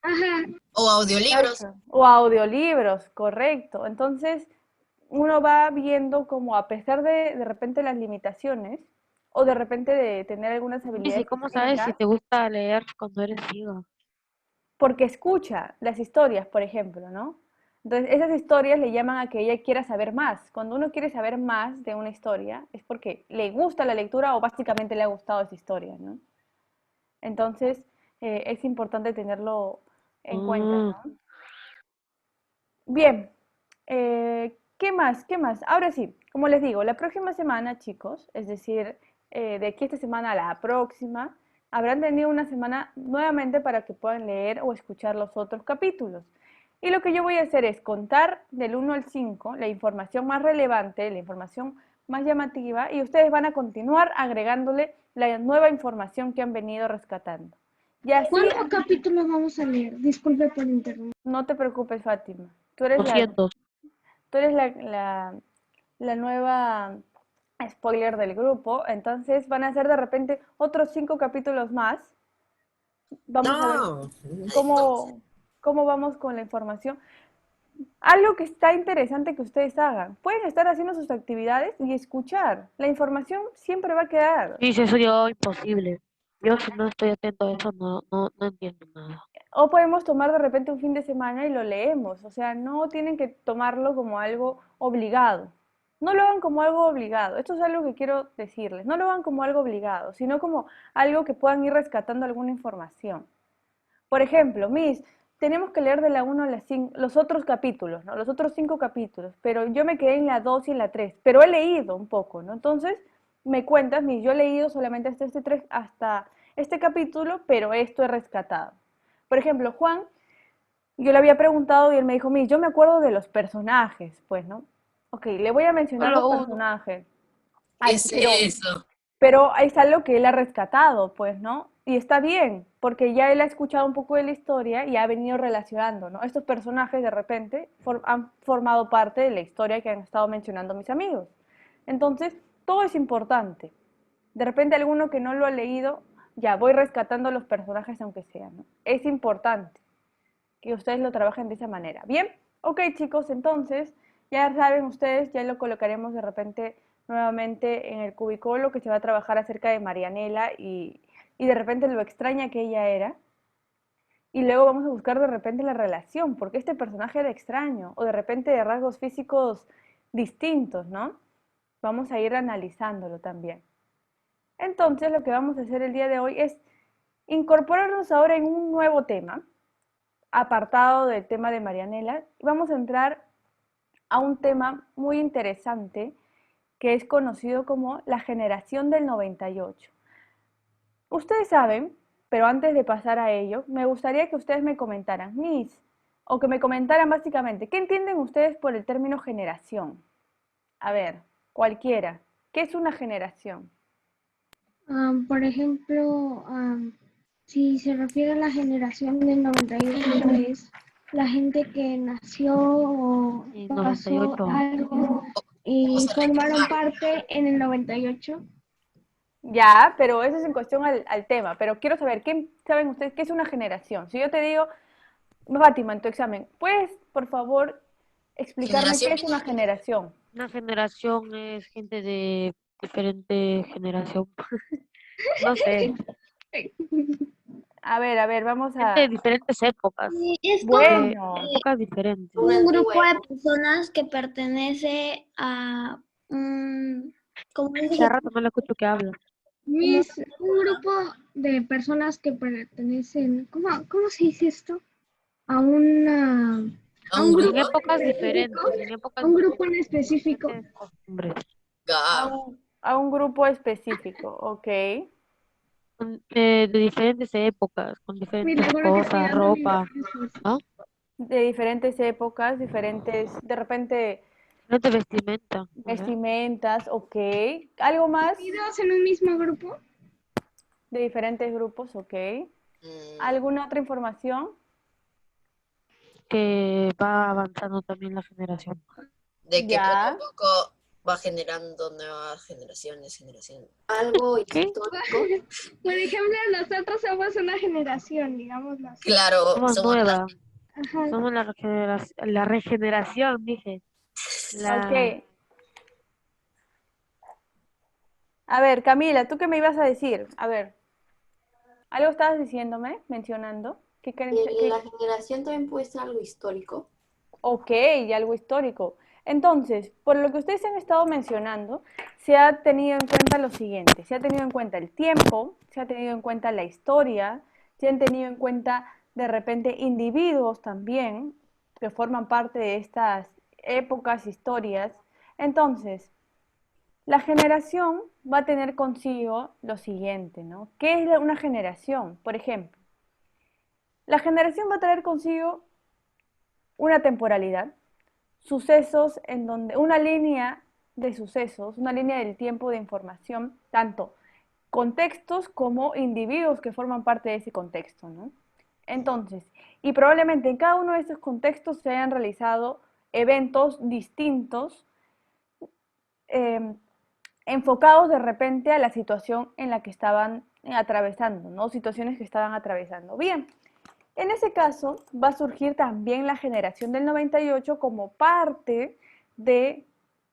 Ajá. O audiolibros. Exacto. O audiolibros, correcto. Entonces, uno va viendo como a pesar de repente las limitaciones, o de repente de tener algunas habilidades. ¿Y cómo sabes si te gusta leer cuando eres ciego? porque escucha las historias, por ejemplo, ¿no? Entonces, esas historias le llaman a que ella quiera saber más. Cuando uno quiere saber más de una historia, es porque le gusta la lectura o básicamente le ha gustado esa historia, ¿no? Entonces, es importante tenerlo en cuenta, Mm, ¿no? Bien, ¿qué más? ¿Qué más? Ahora sí, como les digo, la próxima semana, chicos, es decir, de aquí esta semana a la próxima, habrán tenido una semana nuevamente para que puedan leer o escuchar los otros capítulos. Y lo que yo voy a hacer es contar del 1 al 5 la información más relevante, la información más llamativa, y ustedes van a continuar agregándole la nueva información que han venido rescatando. Y así, ¿Cuántos capítulos vamos a leer? Disculpe por interrumpir. no te preocupes, Fátima. Tú eres 200. la nueva spoiler del grupo, entonces van a ser de repente otros 5 capítulos más. Vamos a ver No, cómo vamos con la información. Algo que está interesante que ustedes hagan. Pueden estar haciendo sus actividades y escuchar. La información siempre va a quedar. Sí, sí, eso yo imposible. Yo si no estoy atento a eso no entiendo nada. O podemos tomar de repente un fin de semana y lo leemos. O sea, no tienen que tomarlo como algo obligado. No lo hagan como algo obligado. Esto es algo que quiero decirles. No lo hagan como algo obligado, sino como algo que puedan ir rescatando alguna información. Por ejemplo, Miss, tenemos que leer de la 1 a la 5, los otros capítulos, ¿no? Los otros 5 capítulos, pero yo me quedé en la 2 y en la 3, pero he leído un poco, ¿no? Entonces, me cuentas, Miss, yo he leído solamente hasta este capítulo, pero esto he rescatado. Por ejemplo, Juan, yo le había preguntado y él me dijo, Miss, yo me acuerdo de los personajes, pues, ¿no? Ok, le voy a mencionar los Solo uno. personajes. ¿Qué Ay, es eso? pero es algo que él ha rescatado, pues, ¿no? Y está bien, porque ya él ha escuchado un poco de la historia y ha venido relacionando, ¿no? Estos personajes de repente han formado parte de la historia que han estado mencionando mis amigos. Entonces, todo es importante. De repente alguno que no lo ha leído, ya voy rescatando los personajes aunque sean, ¿no? Es importante que ustedes lo trabajen de esa manera. Bien, ok chicos, entonces ya saben ustedes, ya lo colocaremos de repente nuevamente en el cubículo que se va a trabajar acerca de Marianela y de repente lo extraña que ella era. Y luego vamos a buscar de repente la relación, porque este personaje era extraño, o de repente de rasgos físicos distintos, ¿no? Vamos a ir analizándolo también. Entonces lo que vamos a hacer el día de hoy es incorporarnos ahora en un nuevo tema, apartado del tema de Marianela, vamos a entrar a un tema muy interesante que es conocido como la generación del 98. Ustedes saben, pero antes de pasar a ello, me gustaría que ustedes me comentaran, Miss, o que me comentaran básicamente, ¿qué entienden ustedes por el término generación? A ver, cualquiera, ¿qué es una generación? Por ejemplo, si se refiere a la generación del 98, es la gente que nació o Sí, pasó 98. algo O y se formaron reencarnaron. parte en el 98. Ya, pero eso es en cuestión al tema, pero quiero saber, ¿qué saben ustedes qué es una generación? Si yo te digo, Fátima, en tu examen, ¿puedes, por favor, explicarme qué Generación es una generación? Una generación es gente de diferente generación. No sé, A ver, vamos gente de a... diferentes épocas. Es como Bueno, Épocas diferentes. Una un grupo antigua de época. personas que pertenece a un, como Cada rato no le escucho que habla. un grupo de personas que pertenecen, ¿cómo se dice esto? A una, A a un un En grupo. grupo épocas específico, diferentes, en a épocas un grupo en diferentes, con específico. diferentes costumbres. Ga. a un grupo específico, ¿ok? De diferentes épocas, con Mira, diferentes ahora que estoy cosas, dando mi ropa, mejor esfuerzo. ¿no? De diferentes épocas, diferentes, de repente, Diferente vestimenta, ¿verdad? vestimentas, ¿ok? ¿Algo más? Unidos en un mismo grupo. De diferentes grupos, ¿ok? Mm, ¿Alguna otra información? Que va avanzando también la generación. de que poco a Ya. poco va generando nuevas generaciones. Algo ¿Qué? histórico. Por ejemplo, nosotros somos una generación, digámoslo así. Claro, Somos somos las... nuevas, Ajá. somos la regeneración, dije. La, Ok. A ver, Camila, ¿tú qué me ibas a decir? A ver, ¿algo estabas diciéndome, mencionando? La generación también puede ser algo histórico. Ok, y algo histórico. Entonces, por lo que ustedes han estado mencionando, se ha tenido en cuenta lo siguiente, se ha tenido en cuenta el tiempo, se ha tenido en cuenta la historia, se han tenido en cuenta de repente individuos también que forman parte de estas épocas, historias. Entonces, la generación va a tener consigo lo siguiente, ¿no? ¿Qué es una generación? Por ejemplo, la generación va a traer consigo una temporalidad, sucesos en donde una línea de sucesos, una línea del tiempo de información, tanto contextos como individuos que forman parte de ese contexto, ¿no? Entonces, y probablemente en cada uno de esos contextos se hayan realizado eventos distintos, enfocados de repente a la situación en la que estaban atravesando, ¿no? Situaciones que estaban atravesando. Bien, en ese caso va a surgir también la generación del 98 como parte de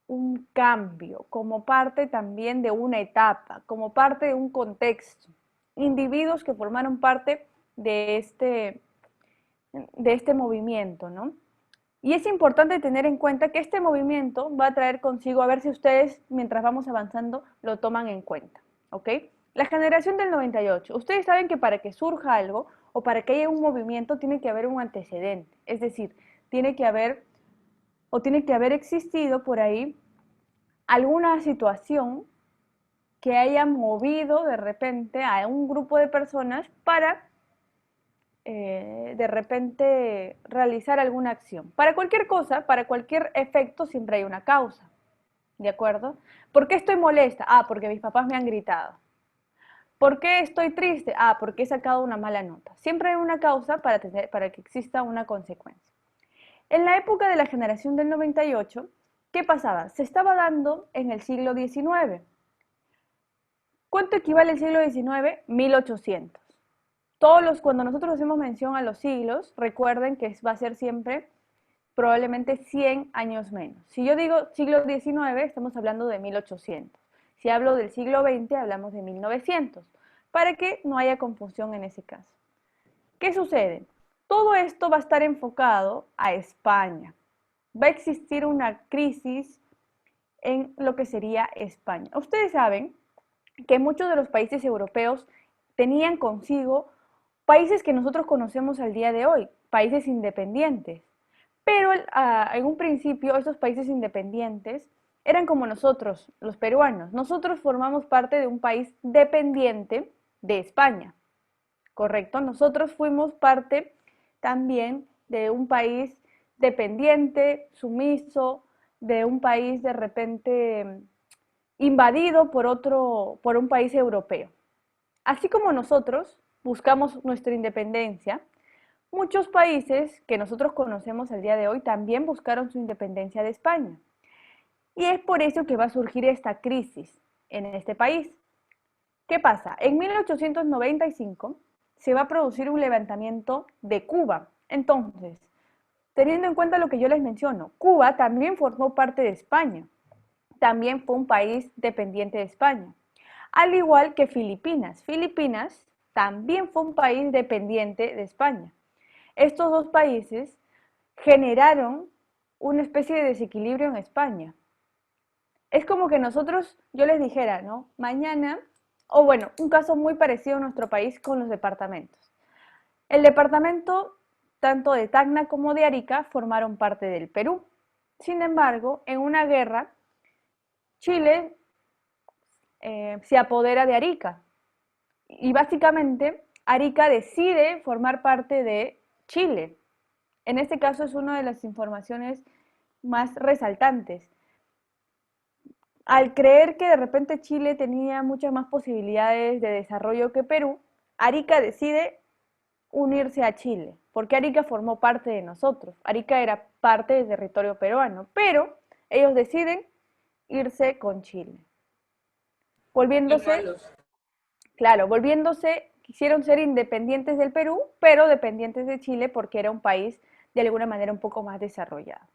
un cambio, como parte también de una etapa, como parte de un contexto. Individuos que formaron parte de este movimiento, ¿no? Y es importante tener en cuenta que este movimiento va a traer consigo, a ver si ustedes, mientras vamos avanzando, lo toman en cuenta, ¿ok? La generación del 98. Ustedes saben que para que surja algo o para que haya un movimiento tiene que haber un antecedente, es decir, tiene que haber existido por ahí alguna situación que haya movido de repente a un grupo de personas para de repente realizar alguna acción. Para cualquier cosa, para cualquier efecto, siempre hay una causa, ¿de acuerdo? ¿Por qué estoy molesta? Ah, porque mis papás me han gritado. ¿Por qué estoy triste? Ah, porque he sacado una mala nota. Siempre hay una causa para que exista una consecuencia. En la época de la generación del 98, ¿qué pasaba? Se estaba dando en el siglo XIX. ¿Cuánto equivale el siglo XIX? 1800. Cuando nosotros hacemos mención a los siglos, recuerden que va a ser siempre probablemente 100 años menos. Si yo digo siglo XIX, estamos hablando de 1800. Si hablo del siglo XX, hablamos de 1900, para que no haya confusión en ese caso. ¿Qué sucede? Todo esto va a estar enfocado a España. Va a existir una crisis en lo que sería España. Ustedes saben que muchos de los países europeos tenían consigo países que nosotros conocemos al día de hoy, países independientes. Pero en un principio estos países independientes eran como nosotros, los peruanos. Nosotros formamos parte de un país dependiente de España, ¿correcto? Nosotros fuimos parte también de un país dependiente, sumiso, de un país de repente invadido por un país europeo. Así como nosotros buscamos nuestra independencia, muchos países que nosotros conocemos al día de hoy también buscaron su independencia de España. Y es por eso que va a surgir esta crisis en este país. ¿Qué pasa? En 1895 se va a producir un levantamiento de Cuba. Entonces, teniendo en cuenta lo que yo les menciono, Cuba también formó parte de España. También fue un país dependiente de España. Al igual que Filipinas. Filipinas también fue un país dependiente de España. Estos dos países generaron una especie de desequilibrio en España. Es como que nosotros, yo les dijera, ¿no? Mañana, o bueno, un caso muy parecido en nuestro país con los departamentos. El departamento tanto de Tacna como de Arica formaron parte del Perú. Sin embargo, en una guerra, Chile se apodera de Arica. Y básicamente, Arica decide formar parte de Chile. En este caso es una de las informaciones más resaltantes. Al creer que de repente Chile tenía muchas más posibilidades de desarrollo que Perú, Arica decide unirse a Chile, porque Arica formó parte de nosotros. Arica era parte del territorio peruano, pero ellos deciden irse con Chile. Quisieron ser independientes del Perú, pero dependientes de Chile porque era un país de alguna manera un poco más desarrollado.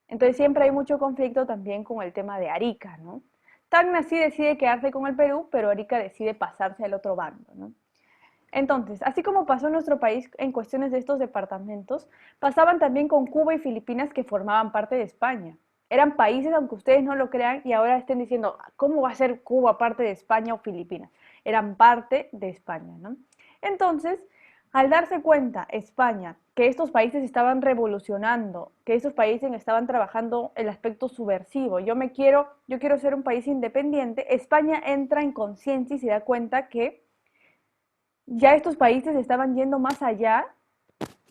Entonces siempre hay mucho conflicto también con el tema de Arica, ¿no? Tacna sí decide quedarse con el Perú, pero Arica decide pasarse al otro bando, ¿no? Entonces, así como pasó en nuestro país en cuestiones de estos departamentos, pasaban también con Cuba y Filipinas que formaban parte de España. Eran países, aunque ustedes no lo crean, y ahora estén diciendo, ¿cómo va a ser Cuba parte de España o Filipinas? Eran parte de España, ¿no? Entonces, al darse cuenta España que estos países estaban revolucionando, que estos países estaban trabajando el aspecto subversivo, yo quiero ser un país independiente, España entra en conciencia y se da cuenta que ya estos países estaban yendo más allá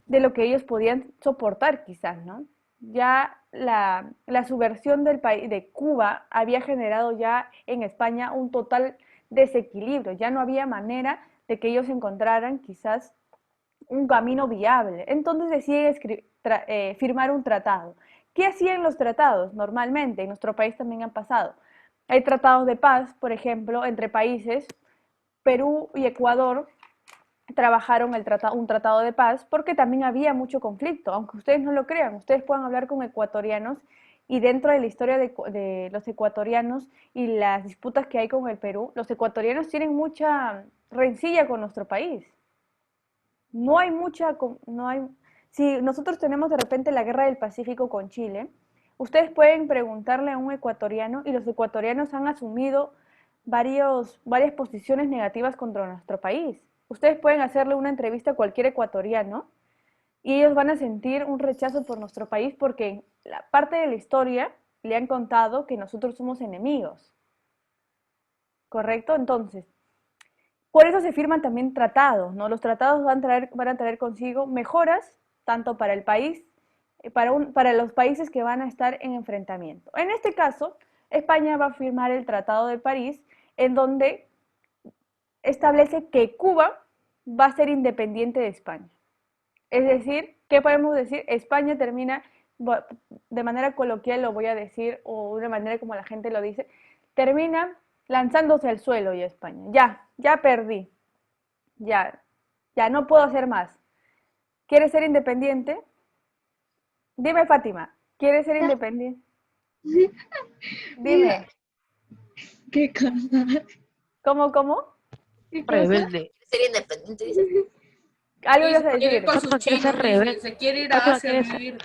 de lo que ellos podían soportar quizás, ¿no? Ya la subversión del país, de Cuba había generado ya en España un total desequilibrio, ya no había manera de que ellos encontraran quizás un camino viable. Entonces deciden firmar un tratado. ¿Qué hacían los tratados? Normalmente, en nuestro país también han pasado. Hay tratados de paz, por ejemplo, entre países. Perú y Ecuador trabajaron un tratado de paz porque también había mucho conflicto, aunque ustedes no lo crean, ustedes puedan hablar con ecuatorianos y dentro de la historia de los ecuatorianos y las disputas que hay con el Perú, los ecuatorianos tienen mucha rencilla con nuestro país. No hay mucha, no hay, si nosotros tenemos de repente la guerra del Pacífico con Chile, ustedes pueden preguntarle a un ecuatoriano y los ecuatorianos han asumido varias posiciones negativas contra nuestro país. Ustedes pueden hacerle una entrevista a cualquier ecuatoriano y ellos van a sentir un rechazo por nuestro país porque en la parte de la historia le han contado que nosotros somos enemigos. ¿Correcto? Entonces, por eso se firman también tratados, ¿no? Los tratados van a traer consigo mejoras tanto para el país, para los países que van a estar en enfrentamiento. En este caso, España va a firmar el Tratado de París, en donde establece que Cuba va a ser independiente de España. Es decir, ¿qué podemos decir? España termina, de manera coloquial lo voy a decir, o de una manera como la gente lo dice, termina lanzándose al suelo ya España. Ya perdí. Ya no puedo hacer más. ¿Quieres ser independiente? Dime, Fátima, ¿quieres ser independiente? Dime. ¿Qué cosa? ¿Cómo? ¿Qué cosa? Rebelde. Ser independiente, dice. Algo Sí, ibas a se quiere decir. ir con sus Fátima quiere ser chinos, rebelde. dice. Se quiere ir a Fátima Asia a quiere ser, vivir.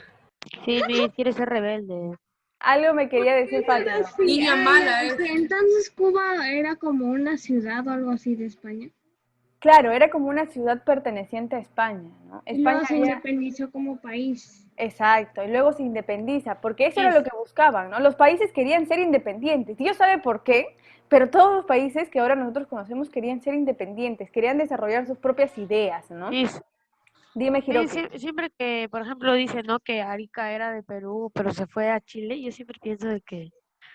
sí, quiere ser rebelde. Algo me quería decir Era Fátima. así. Niña mala, O sea, entonces Cuba era como una ciudad o algo así de España. Claro, era como una ciudad perteneciente a España, ¿no? Y luego España se había... independizó como país. Exacto, y luego se independiza, porque eso Sí, era lo que buscaban, ¿no? Los países querían ser independientes. Dios sabe por qué, pero todos los países que ahora nosotros conocemos querían ser independientes, querían desarrollar sus propias ideas, ¿no? sí, Dime, sí, Hiroki. siempre que, por ejemplo, dicen, ¿no? Que Arica era de Perú, pero se fue a Chile, yo siempre pienso de que,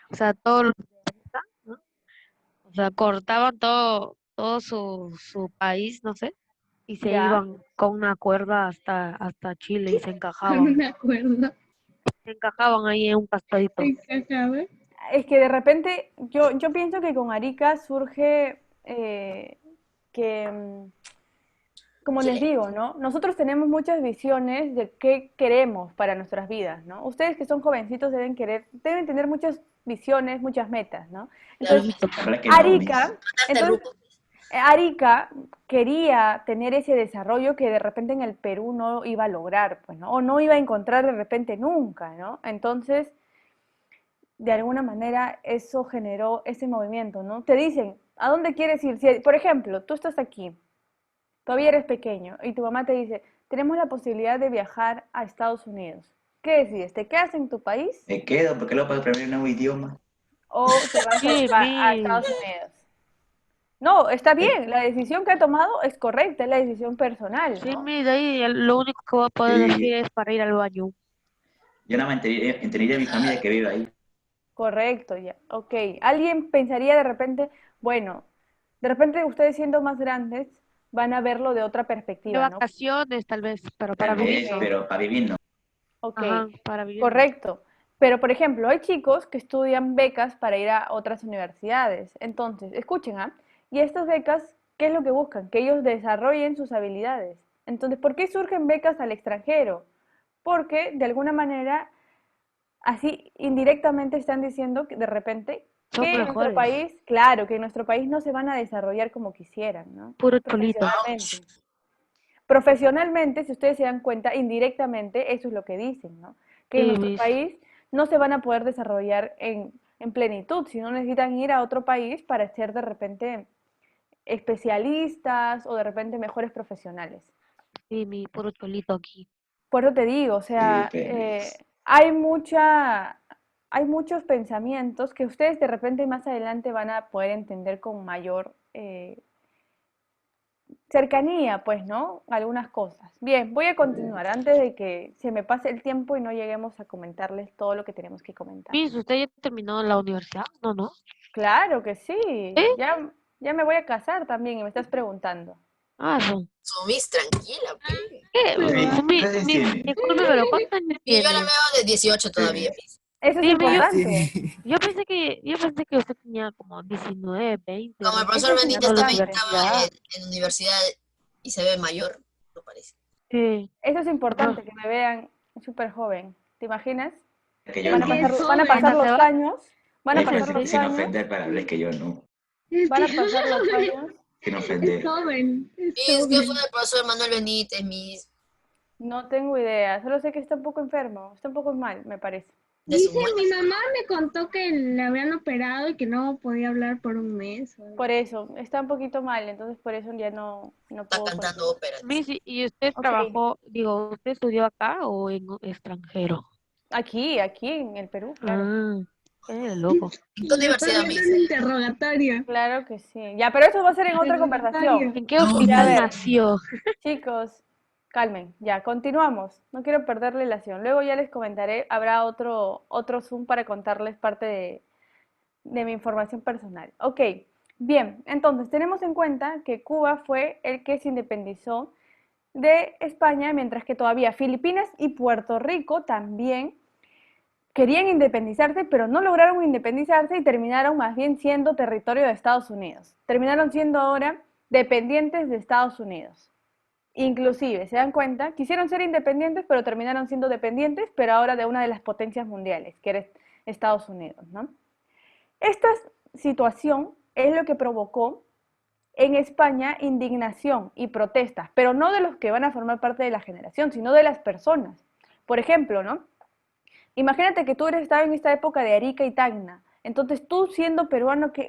o sea, todos los de Arica, ¿no? O sea, cortaban todo su país, no sé, y se Ya. iban con una cuerda hasta Chile y No me acuerdo. se encajaban ahí en un castadito. ¿Encajaba? Es que de repente yo pienso que con Arica surge que, como les digo, ¿no? Nosotros tenemos muchas visiones de qué queremos para nuestras vidas, ¿no? Ustedes que son jovencitos deben tener muchas visiones, muchas metas, ¿no? Entonces, Ojalá que no, Arica, Mandarte al entonces, grupo. Arica quería tener ese desarrollo que de repente en el Perú no iba a lograr, pues, ¿no? O no iba a encontrar de repente nunca, ¿no? Entonces, de alguna manera eso generó ese movimiento, ¿no? Te dicen, ¿a dónde quieres ir? Si, por ejemplo, tú estás aquí, todavía eres pequeño y tu mamá te dice, tenemos la posibilidad de viajar a Estados Unidos. ¿Qué decides? ¿Te quedas en tu país Me quedo porque luego para aprender un nuevo idioma. o te vas Sí, a Estados Unidos? No, está bien, la decisión que ha tomado es correcta, es la decisión personal, sí, ¿no? de ahí lo único que voy a poder decir Sí, es para ir al baño. yo nada más entendería a mi familia que vive ahí. Correcto, ya, ok. Alguien pensaría de repente, bueno, de repente ustedes siendo más grandes van a verlo de otra De perspectiva, ¿no? vacaciones, tal vez, pero para Tal vivir vez, no. pero para vivir no. Ok, Ajá, para vivir no. correcto. Pero, por ejemplo, hay chicos que estudian becas para ir a otras universidades. Entonces, escuchen, ¿ah? Y estas becas, ¿qué es lo que buscan? Que ellos desarrollen sus habilidades. Entonces, ¿por qué surgen becas al extranjero? Porque, de alguna manera, así indirectamente están diciendo que de repente Son que en nuestro mejores. país, claro, que en nuestro país no se van a desarrollar como quisieran, ¿no? Puro cholito. Profesionalmente. Profesionalmente, si ustedes se dan cuenta, indirectamente, eso es lo que dicen, ¿no? Que en Sí, nuestro mis. país no se van a poder desarrollar en plenitud, sino necesitan ir a otro país para ser de repente especialistas o de repente mejores profesionales. Sí, mi puro cholito aquí. Por eso te digo, o Sí, sea, pues. hay muchos pensamientos que ustedes de repente más adelante van a poder entender con mayor cercanía, pues, ¿no? Algunas cosas. Bien, voy a continuar antes de que se me pase el tiempo y no lleguemos a comentarles todo lo que tenemos que comentar. Mis, ¿usted ya terminó la universidad? No, no. Claro que sí, ¿Eh? ya me voy a casar también y me estás preguntando. Ah, no. Sumis, tranquila, pe. ¿Qué? ¿Qué edad tiene? Disculpe, pero ¿cuántos años Y yo la tiene? veo de 18 todavía, Pis. Eso es Sí, mi, importante, yo pensé que usted tenía como 19, 20 Como el eso recién recién es profesor Benítez terminando la también importante. estaba universidad. en universidad y se ve mayor, no parece. Sí. Eso es importante, Ajá. que me vean súper joven. ¿Te imaginas? Que yo Van a Es que no. es pasar, van a joven. pasar Cuando se los va, años, van a Es pasar que los sí. sin años, ofender para hablar que yo no. Es van que a pasar los años. Sin es ofender. joven. Es Pis, ¿qué fue joven. del profesor Manuel Benítez, mis, No tengo idea, solo sé que está un poco enfermo, está un poco mal, me parece. de su Dice, muerte? mi mamá me contó que le habían operado y que no podía hablar por un mes. o algo. Por eso, está un poquito mal, entonces por eso ya no Está puedo cantando continuar. óperas. Missy, ¿y usted Ok, trabajó, digo, usted estudió acá o en extranjero? aquí en el Perú, claro. Ah, qué loco. ¿En qué Le está universidad, viendo Miss? un interrogatorio. Claro que sí. Ya, pero eso va a ser en otra conversación. Interrogatorio. ¿En qué No, Ya, a hospital Miss. ver, nació? chicos, calmen, ya, continuamos. No quiero perder relación. Luego ya les comentaré, habrá otro Zoom para contarles parte de mi información personal. Ok, bien, entonces tenemos en cuenta que Cuba fue el que se independizó de España, mientras que todavía Filipinas y Puerto Rico también querían independizarse, pero no lograron independizarse y terminaron más bien siendo territorio de Estados Unidos. Terminaron siendo ahora dependientes de Estados Unidos. Inclusive, ¿se dan cuenta? Quisieron ser independientes, pero terminaron siendo dependientes, pero ahora de una de las potencias mundiales, que era Estados Unidos, ¿no? Esta situación es lo que provocó en España indignación y protestas, pero no de los que van a formar parte de la generación, sino de las personas. Por ejemplo, ¿no? Imagínate que tú estado en esta época de Arica y Tacna. Entonces tú siendo peruano, ¿qué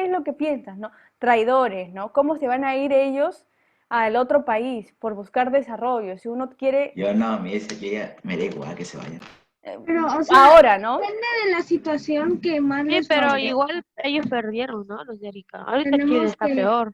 es lo que piensas, no? Traidores, ¿no? ¿Cómo se van a ir ellos al otro país por buscar desarrollo? Si uno quiere, Yo no, me dice, yo ya me da igual que se vayan. Pero, o sea, ahora, ¿no? depende de la situación que más Sí, les pero favorezca. igual ellos perdieron, ¿no? Los de Arica. Ahorita Chile Tenemos está que... peor.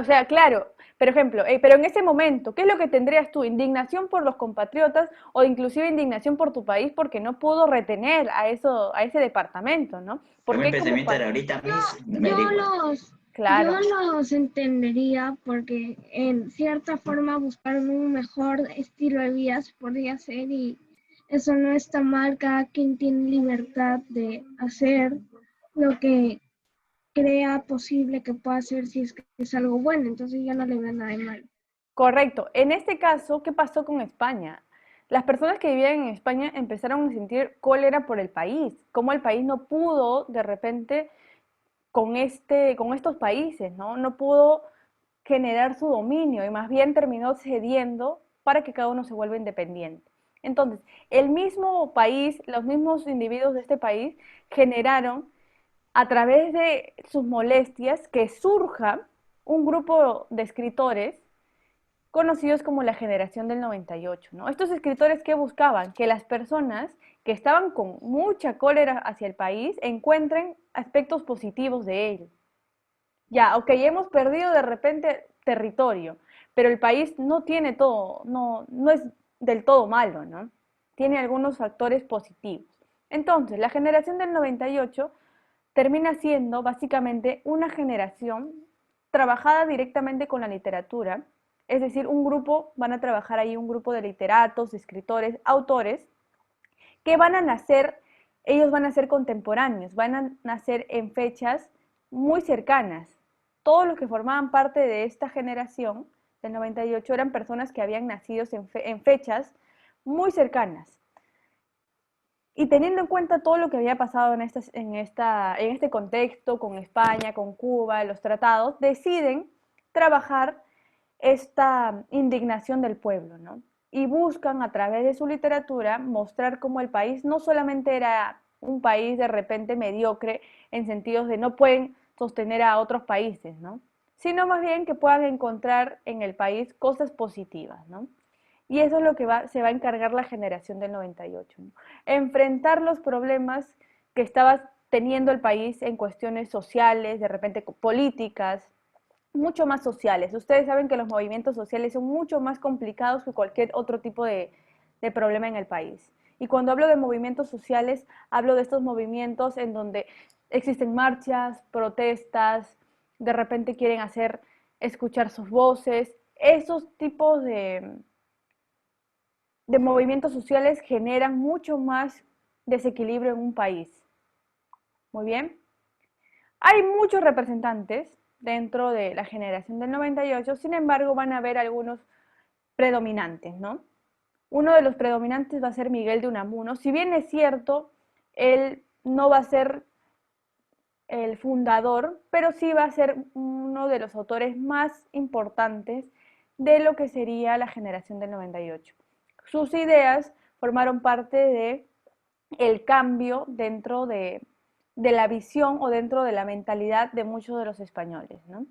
O sea, claro, por ejemplo, pero en ese momento, ¿qué es lo que tendrías tú? ¿Indignación por los compatriotas o inclusive indignación por tu país porque no pudo retener a ese departamento, ¿no? Yo mi Porque como pensamiento era ahorita, Miss, me da Yo igual. claro, los entendería porque en cierta forma buscar un mejor estilo de vida se podría hacer y eso no está mal, cada quien tiene libertad de hacer lo que crea posible que pueda hacer si es que es algo bueno, entonces yo no le veo nada de malo. correcto. En este caso, ¿qué pasó con España? Las personas que vivían en España empezaron a sentir cólera por el país, cómo el país no pudo de repente con estos países, ¿no? No pudo generar su dominio y más bien terminó cediendo para que cada uno se vuelva independiente. Entonces, el mismo país, los mismos individuos de este país generaron a través de sus molestias que surja un grupo de escritores conocidos como la generación del 98, ¿no? Estos escritores que buscaban que las personas que estaban con mucha cólera hacia el país encuentren aspectos positivos de él. Ya, ok, hemos perdido de repente territorio, pero el país no tiene todo, no es del todo malo, ¿no? Tiene algunos factores positivos. Entonces, la generación del 98 termina siendo básicamente una generación trabajada directamente con la literatura, es decir, van a trabajar ahí un grupo de literatos, escritores, autores, que van a nacer, ellos van a ser contemporáneos, van a nacer en fechas muy cercanas. Todos los que formaban parte de esta generación del 98 eran personas que habían nacido en fechas muy cercanas. Y teniendo en cuenta todo lo que había pasado en este contexto, con España, con Cuba, los tratados, deciden trabajar esta indignación del pueblo, ¿no? Y buscan a través de su literatura mostrar cómo el país no solamente era un país de repente mediocre en sentidos de no pueden sostener a otros países, ¿no? Sino más bien que puedan encontrar en el país cosas positivas, ¿no? Y eso es lo que se va a encargar la generación del 98, ¿no? Enfrentar los problemas que estaba teniendo el país en cuestiones sociales, de repente políticas, mucho más sociales. Ustedes saben que los movimientos sociales son mucho más complicados que cualquier otro tipo de problema en el país. Y cuando hablo de movimientos sociales, hablo de estos movimientos en donde existen marchas, protestas, de repente quieren escuchar sus voces. Esos tipos de movimientos sociales generan mucho más desequilibrio en un país. Muy bien. Hay muchos representantes dentro de la generación del 98, sin embargo van a haber algunos predominantes, ¿no? Uno de los predominantes va a ser Miguel de Unamuno. Si bien es cierto, él no va a ser el fundador, pero sí va a ser uno de los autores más importantes de lo que sería la generación del 98. Sus ideas formaron parte de el cambio dentro de la visión o dentro de la mentalidad de muchos de los españoles, ¿no?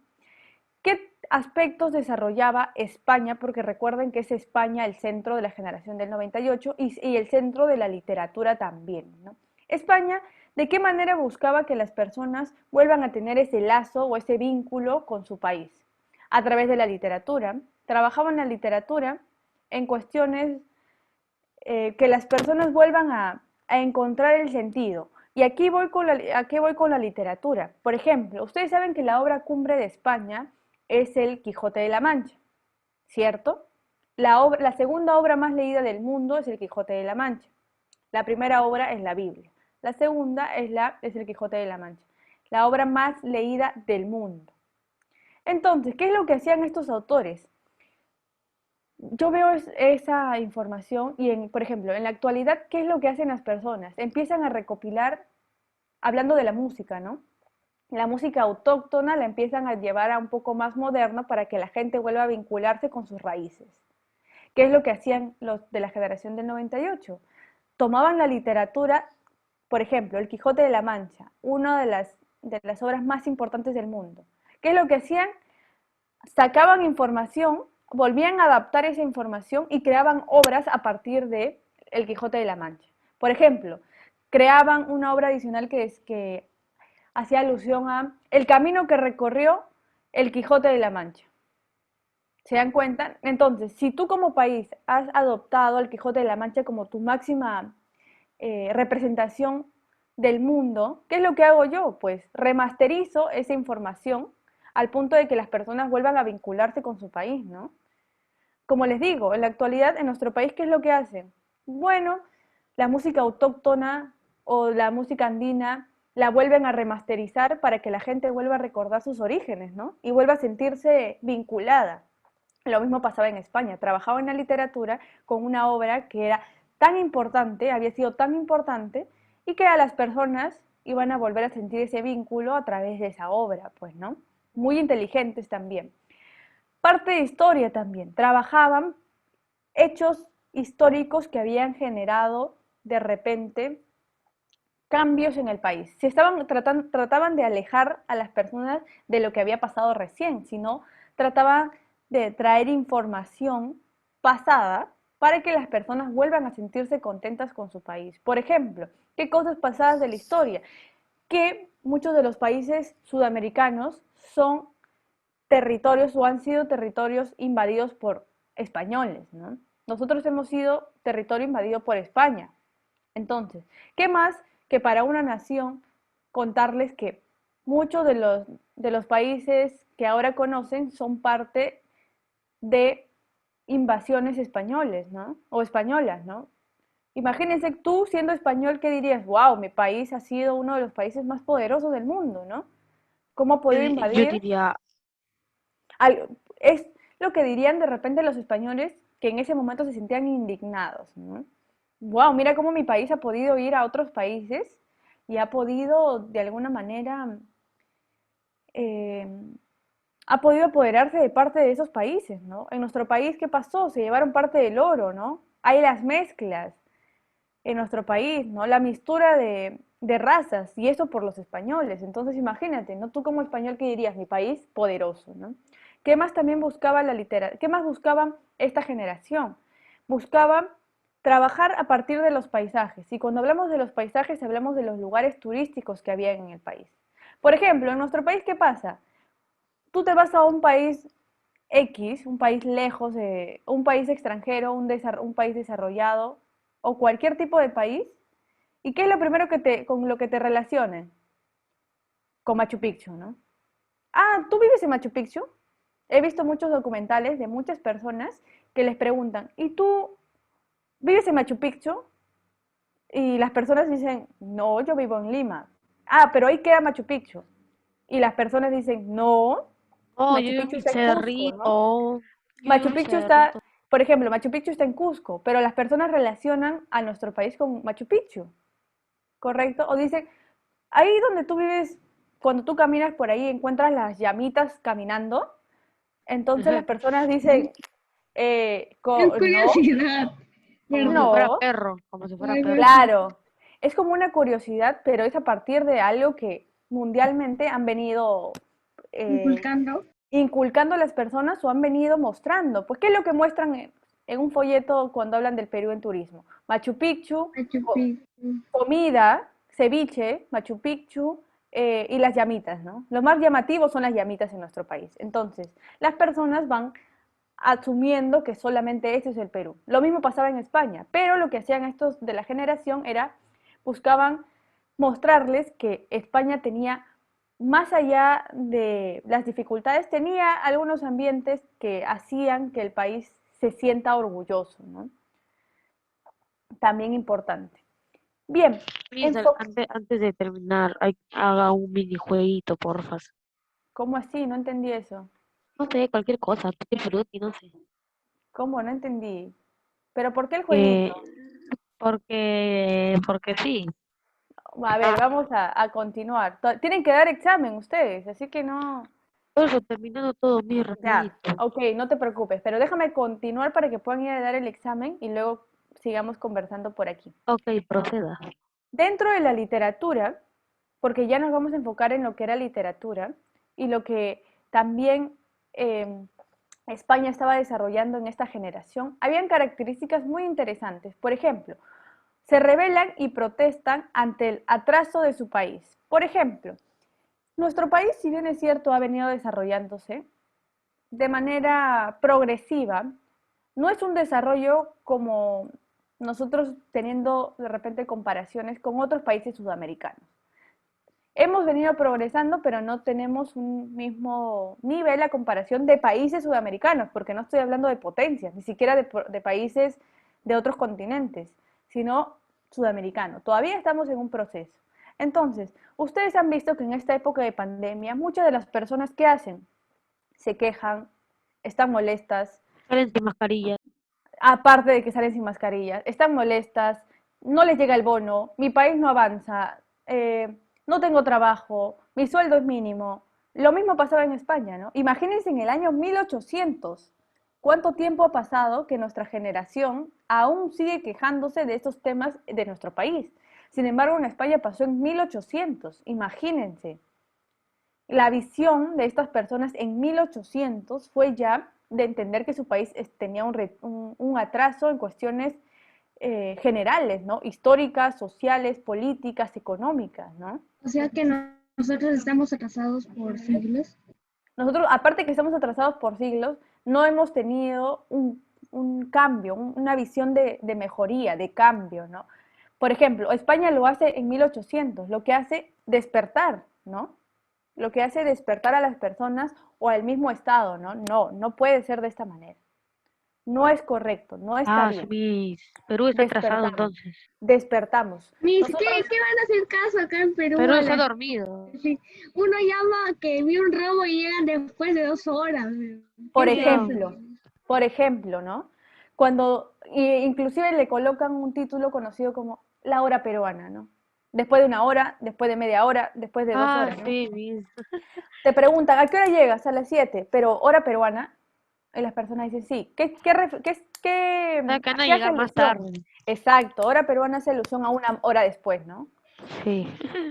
¿Qué aspectos desarrollaba España? Porque recuerden que es España el centro de la generación del 98 y el centro de la literatura también, ¿no? España, ¿de qué manera buscaba que las personas vuelvan a tener ese lazo o ese vínculo con su país? A través de la literatura. Trabajaban la literatura en cuestiones que las personas vuelvan a encontrar el sentido. Y aquí voy con la literatura. Por ejemplo, ustedes saben que la obra cumbre de España es el Quijote de la Mancha, ¿cierto? La segunda obra más leída del mundo es el Quijote de la Mancha. La primera obra es la Biblia. La segunda es el Quijote de la Mancha, la obra más leída del mundo. Entonces, ¿qué es lo que hacían estos autores? Yo veo esa información y, por ejemplo, en la actualidad, ¿qué es lo que hacen las personas? Empiezan a recopilar, hablando de la música, ¿no? La música autóctona la empiezan a llevar a un poco más moderno para que la gente vuelva a vincularse con sus raíces. ¿Qué es lo que hacían los de la generación del 98? Tomaban la literatura, por ejemplo, El Quijote de la Mancha, una de las obras más importantes del mundo. ¿Qué es lo que hacían? Sacaban información, volvían a adaptar esa información y creaban obras a partir de El Quijote de la Mancha. Por ejemplo, creaban una obra adicional que hacía alusión a el camino que recorrió el Quijote de la Mancha. ¿Se dan cuenta? Entonces, si tú como país has adoptado al Quijote de la Mancha como tu máxima representación del mundo, ¿qué es lo que hago yo? Pues remasterizo esa información al punto de que las personas vuelvan a vincularse con su país, ¿no? Como les digo, en la actualidad en nuestro país, ¿qué es lo que hacen? Bueno, la música autóctona o la música andina la vuelven a remasterizar para que la gente vuelva a recordar sus orígenes, ¿no? Y vuelva a sentirse vinculada. Lo mismo pasaba en España. Trabajaba en la literatura con una obra que era tan importante, había sido tan importante, y que a las personas iban a volver a sentir ese vínculo a través de esa obra, pues, ¿no? Muy inteligentes también. Parte de historia también. Trabajaban hechos históricos que habían generado de repente cambios en el país. Trataban de alejar a las personas de lo que había pasado recién, sino trataban de traer información pasada para que las personas vuelvan a sentirse contentas con su país. Por ejemplo, ¿qué cosas pasadas de la historia? Que muchos de los países sudamericanos son territorios o han sido territorios invadidos por españoles, ¿no? Nosotros hemos sido territorio invadido por España. Entonces, ¿qué más que para una nación contarles que muchos de los países que ahora conocen son parte de invasiones españoles, ¿no? O españolas, ¿no? Imagínense tú siendo español, ¿qué dirías? Wow, mi país ha sido uno de los países más poderosos del mundo, ¿no? ¿Cómo ha podido Yo invadir? diría, Es lo que dirían de repente los españoles que en ese momento se sentían indignados, ¿no? wow, mira cómo mi país ha podido ir a otros países y ha podido, de alguna manera, eh, ha podido apoderarse de parte de esos países, ¿no? En nuestro país, ¿qué pasó? Se llevaron parte del oro, ¿no? Hay las mezclas en nuestro país, ¿no? La mistura de razas, y eso por los españoles. Entonces, imagínate, ¿no? Tú como español, ¿qué dirías? Mi país poderoso, ¿no? ¿Qué más también buscaba la literatura? ¿Qué más buscaba esta generación? Buscaba trabajar a partir de los paisajes. Y cuando hablamos de los paisajes, hablamos de los lugares turísticos que había en el país. Por ejemplo, en nuestro país, ¿qué pasa? Tú te vas a un país X, un país lejos, un país extranjero, un país desarrollado o cualquier tipo de país, ¿y qué es lo primero con lo que te relacionen? Con Machu Picchu, ¿no? Ah, ¿tú vives en Machu Picchu? He visto muchos documentales de muchas personas que les preguntan, ¿y tú vives en Machu Picchu? Y las personas dicen, no, yo vivo en Lima. Ah, pero ahí queda Machu Picchu. Y las personas dicen, no, Oh, yo Machu vivo en Picchu mi está en Cusco, ¿no? cerrito. Yo vivo Machu en mi Picchu cerrito. está, por ejemplo, Machu Picchu está en Cusco, pero las personas relacionan a nuestro país con Machu Picchu, ¿correcto? O dicen, ahí donde tú vives, cuando tú caminas por ahí encuentras las llamitas caminando, entonces las personas dicen, Es no, curiosidad, Como ¿verdad? si fuera no, perro, como si fuera Algo perro. así. claro, es como una curiosidad, pero es a partir de algo que mundialmente han venido Inculcando. inculcando a las personas o han venido mostrando. Pues, ¿qué es lo que muestran en un folleto cuando hablan del Perú en turismo? Machu Picchu, Machu Picchu. comida, ceviche, Machu Picchu y las llamitas, ¿no? Lo más llamativo son las llamitas en nuestro país. Entonces, las personas van asumiendo que solamente ese es el Perú. Lo mismo pasaba en España, pero lo que hacían estos de la generación era, buscaban mostrarles que España tenía, más allá de las dificultades, tenía algunos ambientes que hacían que el país se sienta orgulloso, ¿no? También importante. Bien, Please, antes de terminar, haga un minijueguito, porfa. ¿cómo así? No entendí eso. No sé, cualquier cosa, tutti frutti, no sé. ¿Cómo? No entendí. ¿Pero por qué el Eh, jueguito? porque sí. A ver, vamos a continuar. Tienen que dar examen ustedes, así que no. Por eso, terminando todo muy Ya, rapidito. ok, no te preocupes, pero déjame continuar para que puedan ir a dar el examen y luego sigamos conversando por aquí. Ok, proceda. Dentro de la literatura, porque ya nos vamos a enfocar en lo que era literatura y lo que también España estaba desarrollando en esta generación, habían características muy interesantes. Por ejemplo, se rebelan y protestan ante el atraso de su país. Por ejemplo, nuestro país, si bien es cierto, ha venido desarrollándose de manera progresiva, no es un desarrollo como nosotros teniendo de repente comparaciones con otros países sudamericanos. Hemos venido progresando, pero no tenemos un mismo nivel a comparación de países sudamericanos, porque no estoy hablando de potencias, ni siquiera de países de otros continentes, sino sudamericano. Todavía estamos en un proceso. Entonces, ustedes han visto que en esta época de pandemia, muchas de las personas, ¿qué hacen? Se quejan, están molestas, Salen sin mascarilla. aparte de que salen sin mascarillas, están molestas, no les llega el bono, mi país no avanza, no tengo trabajo, mi sueldo es mínimo. Lo mismo pasaba en España, ¿no? Imagínense en el año 1800, cuánto tiempo ha pasado que nuestra generación aún sigue quejándose de estos temas de nuestro país. Sin embargo, en España pasó en 1800, imagínense. La visión de estas personas en 1800 fue ya de entender que su país tenía un atraso en cuestiones generales, ¿no? Históricas, sociales, políticas, económicas, ¿no? O sea que nosotros estamos atrasados por siglos. Nosotros, aparte que estamos atrasados por siglos, no hemos tenido un cambio, una visión de mejoría, de cambio, ¿no? Por ejemplo, España lo hace en 1800, lo que hace despertar, ¿no? Lo que hace despertar a las personas o al mismo Estado, ¿no? No, no puede ser de esta manera. No es correcto, no está Ah, bien. sí, Perú está atrasado Despertamos, entonces. despertamos. Mis, Nosotros, ¿qué van a hacer caso acá en Perú Perú a está la dormido. sí. Uno llama que vi un robo y llegan después de 2 horas. por ¿Qué es eso? ejemplo, ¿no? Inclusive le colocan un título conocido como la hora peruana, ¿no? Después de una hora, después de media hora, después de 2 horas, ¿no? Sí, Miss. Te preguntan, ¿a qué hora llegas? A las 7, pero hora peruana. Y las personas dicen, sí. O sea, que van a ¿A qué hace llegar más alusión? tarde. Exacto, hora peruana hace alusión a una hora después, ¿no? Sí.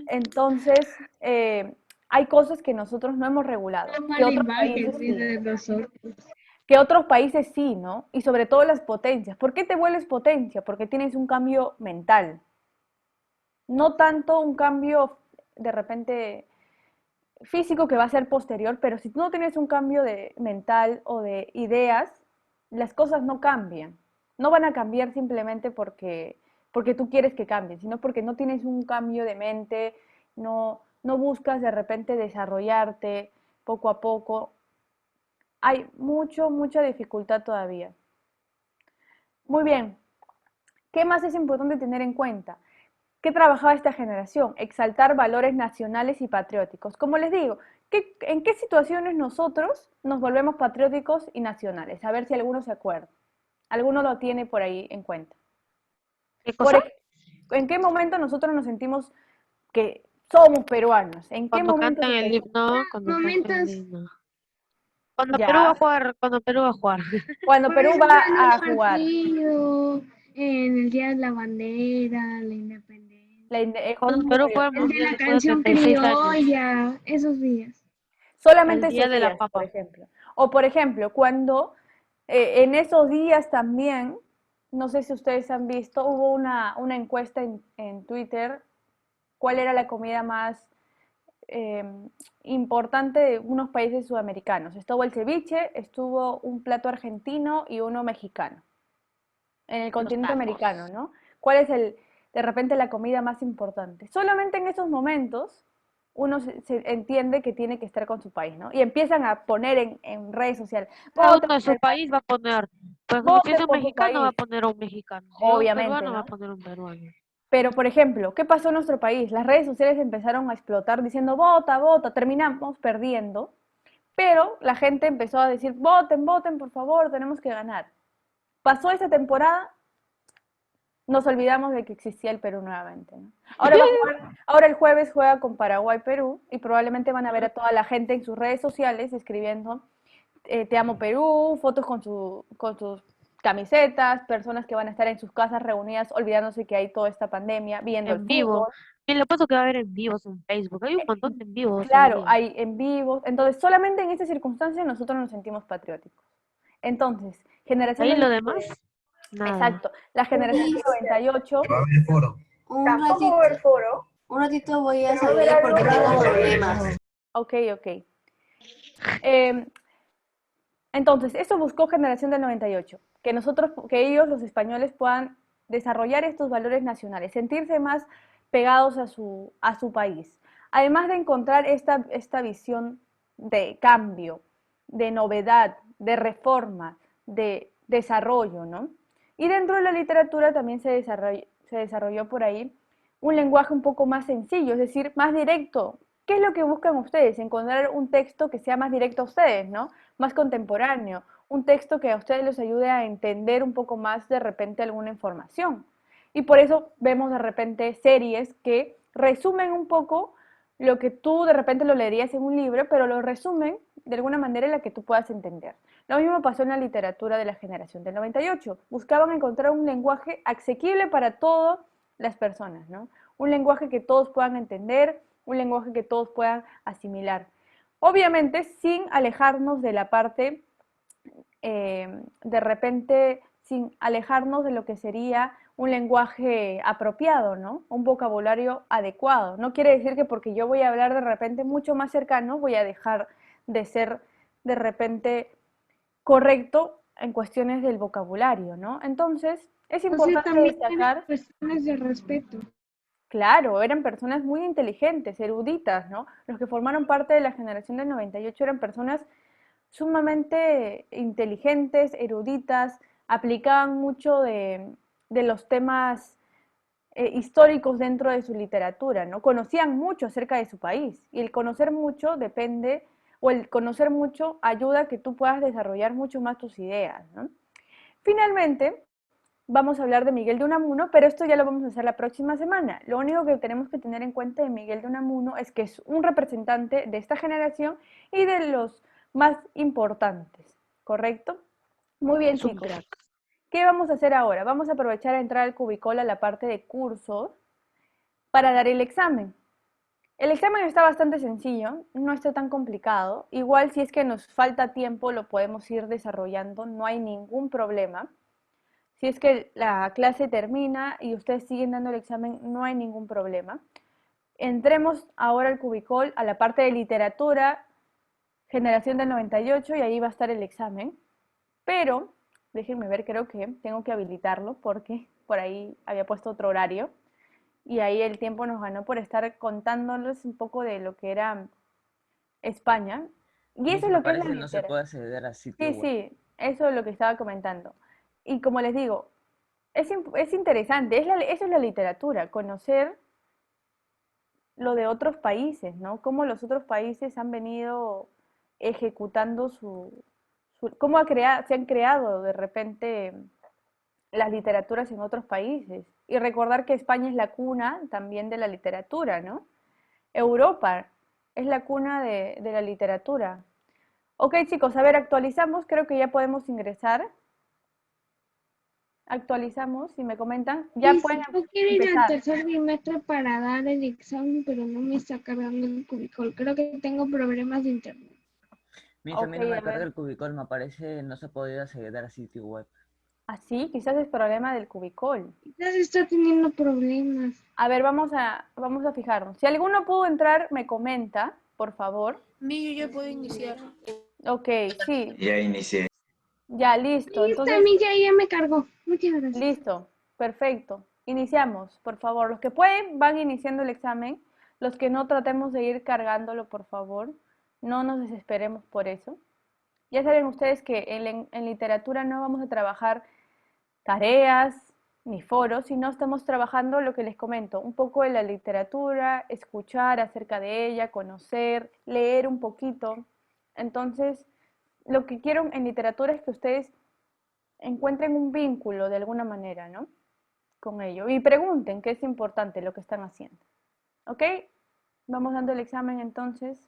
Entonces, hay cosas que nosotros no hemos regulado, Una que mala otros imagen países sí, sí. de nosotros. Que otros países sí, ¿no? Y sobre todo las potencias. ¿Por qué te vuelves potencia? Porque tienes un cambio mental. No tanto un cambio de repente físico que va a ser posterior, pero si tú no tienes un cambio de mental o de ideas, las cosas no cambian. No van a cambiar simplemente porque tú quieres que cambien, sino porque no tienes un cambio de mente, no buscas de repente desarrollarte poco a poco. Hay mucha dificultad todavía. Muy bien, ¿qué más es importante tener en cuenta? ¿Qué trabajaba esta generación? Exaltar valores nacionales y patrióticos. Como les digo, ¿en qué situaciones nosotros nos volvemos patrióticos y nacionales? A ver si alguno se acuerda. Alguno lo tiene por ahí en cuenta. ¿Qué cosa? ¿En qué momento nosotros nos sentimos que somos peruanos? ¿En qué Cuando momento cantan el sentimos? himno, cuando cantan el Momentos, himno. Cuando Perú va a Ya, jugar, cuando Perú va a jugar. cuando por Perú ejemplo, va en a un jugar. partido, en el Día de la Bandera, la Independencia, Cuando Perú juega el el de mundial la después de canción 36 años. criolla, esos días. El Solamente día esos de la días, por papa. ejemplo. O por ejemplo, cuando en esos días también, no sé si ustedes han visto, hubo una encuesta en Twitter, cuál era la comida más eh, importante de unos países sudamericanos. Estuvo el ceviche, estuvo un plato argentino y uno mexicano, en el Los continente tacos. americano, ¿no? ¿Cuál es de repente la comida más importante? Solamente en esos momentos uno se entiende que tiene que estar con su país, ¿no? Y empiezan a poner en redes sociales, Cada voten uno de por su el país, país va a poner. Por ejemplo, si es voten un por su mexicano, va a país, poner a un mexicano. Si es un obviamente, peruano, va a ¿no? poner a un peruano. Pero, por ejemplo, ¿qué pasó en nuestro país? Las redes sociales empezaron a explotar diciendo, vota, vota, terminamos perdiendo, pero la gente empezó a decir, voten, voten, por favor, tenemos que ganar. Pasó esa temporada, nos olvidamos de que existía el Perú nuevamente, ¿no? Ahora el jueves juega con Paraguay-Perú y probablemente van a ver a toda la gente en sus redes sociales escribiendo Te amo Perú, fotos con sus camisetas, personas que van a estar en sus casas reunidas olvidándose que hay toda esta pandemia, viendo el En vivo. fútbol. Y le puesto que va a haber en vivos en Facebook. Hay un montón de en vivos hoy Claro, día. hay en vivos. Entonces, solamente en estas circunstancias nosotros nos sentimos patrióticos. Entonces, generación Ahí del lo demás, nada. Exacto, la generación del 98 Va a haber foro. tampoco va a haber foro, Un ratito voy a pero va a haber salir porque algo. tengo problemas. Ok, ok. Entonces, eso buscó Generación del 98, que ellos, los españoles, puedan desarrollar estos valores nacionales, sentirse más pegados a su país. Además de encontrar esta visión de cambio, de novedad, de reforma, de desarrollo, ¿no? Y dentro de la literatura también se desarrolló por ahí un lenguaje un poco más sencillo, es decir, más directo. ¿Qué es lo que buscan ustedes? Encontrar un texto que sea más directo a ustedes, ¿no? Más contemporáneo, un texto que a ustedes les ayude a entender un poco más de repente alguna información. Y por eso vemos de repente series que resumen un poco lo que tú de repente lo leerías en un libro, pero lo resumen de alguna manera en la que tú puedas entender. Lo mismo pasó en la literatura de la generación del 98. Buscaban encontrar un lenguaje asequible para todas las personas, ¿no? Un lenguaje que todos puedan entender, un lenguaje que todos puedan asimilar. Obviamente sin alejarnos de la parte, de repente, sin alejarnos de lo que sería un lenguaje apropiado, ¿no? Un vocabulario adecuado. No quiere decir que porque yo voy a hablar de repente mucho más cercano, voy a dejar de ser de repente correcto en cuestiones del vocabulario, ¿no? Entonces, es O sea, importante también eran destacar. cuestiones de respeto. Claro, eran personas muy inteligentes, eruditas, ¿no? Los que formaron parte de la generación del 98 eran personas sumamente inteligentes, eruditas, aplicaban mucho de los temas históricos dentro de su literatura, ¿no? Conocían mucho acerca de su país y el conocer mucho el conocer mucho ayuda a que tú puedas desarrollar mucho más tus ideas, ¿no? Finalmente, vamos a hablar de Miguel de Unamuno, pero esto ya lo vamos a hacer la próxima semana. Lo único que tenemos que tener en cuenta de Miguel de Unamuno es que es un representante de esta generación y de los más importantes, ¿correcto? Muy bien, Es un chicos. crack. ¿Qué vamos a hacer ahora? Vamos a aprovechar a entrar al cubicol a la parte de cursos para dar el examen. El examen está bastante sencillo, no está tan complicado. Igual si es que nos falta tiempo lo podemos ir desarrollando, no hay ningún problema. Si es que la clase termina y ustedes siguen dando el examen, no hay ningún problema. Entremos ahora al cubicol, a la parte de literatura, generación del 98, y ahí va a estar el examen. Pero, déjenme ver, creo que tengo que habilitarlo porque por ahí había puesto otro horario. Y ahí el tiempo nos ganó por estar contándoles un poco de lo que era España. Y eso Miss, es me lo que es la parece no se literatura. puede acceder a sitio Sí, web. sí, eso es lo que estaba comentando. Y como les digo, es interesante, eso es la literatura, conocer lo de otros países, ¿no? Cómo los otros países han venido ejecutando cómo se han creado de repente las literaturas en otros países. Y recordar que España es la cuna también de la literatura, ¿no? Europa es la cuna de la literatura. Ok, chicos, a ver, actualizamos, creo que ya podemos ingresar. Actualizamos, si me comentan, ya Sí, pueden yo quiero ir al empezar. tercer bimestre para dar el examen, pero no me está cargando el cubículo. Creo que tengo problemas de internet. Miss, a Ok, mí no me a carga ver. el cubicol, me aparece no se ha podido acceder a sitio web. Así, quizás es problema del cubicol. Quizás está teniendo problemas. A ver, vamos a fijarnos. Si alguno pudo entrar, me comenta, por favor. Mi, yo ya puedo iniciar. Ok, sí, Ya inicié. ya, listo. Ahí está, Entonces, ya me cargó. Muchas gracias. listo, perfecto. Iniciamos, por favor. Los que pueden van iniciando el examen. Los que no, tratemos de ir cargándolo, por favor. No nos desesperemos por eso. Ya saben ustedes que en literatura no vamos a trabajar tareas ni foros, sino estamos trabajando lo que les comento, un poco de la literatura, escuchar acerca de ella, conocer, leer un poquito. Entonces, lo que quiero en literatura es que ustedes encuentren un vínculo de alguna manera, ¿no? Con ello. Y pregunten qué es importante lo que están haciendo. ¿Ok? Vamos dando el examen entonces.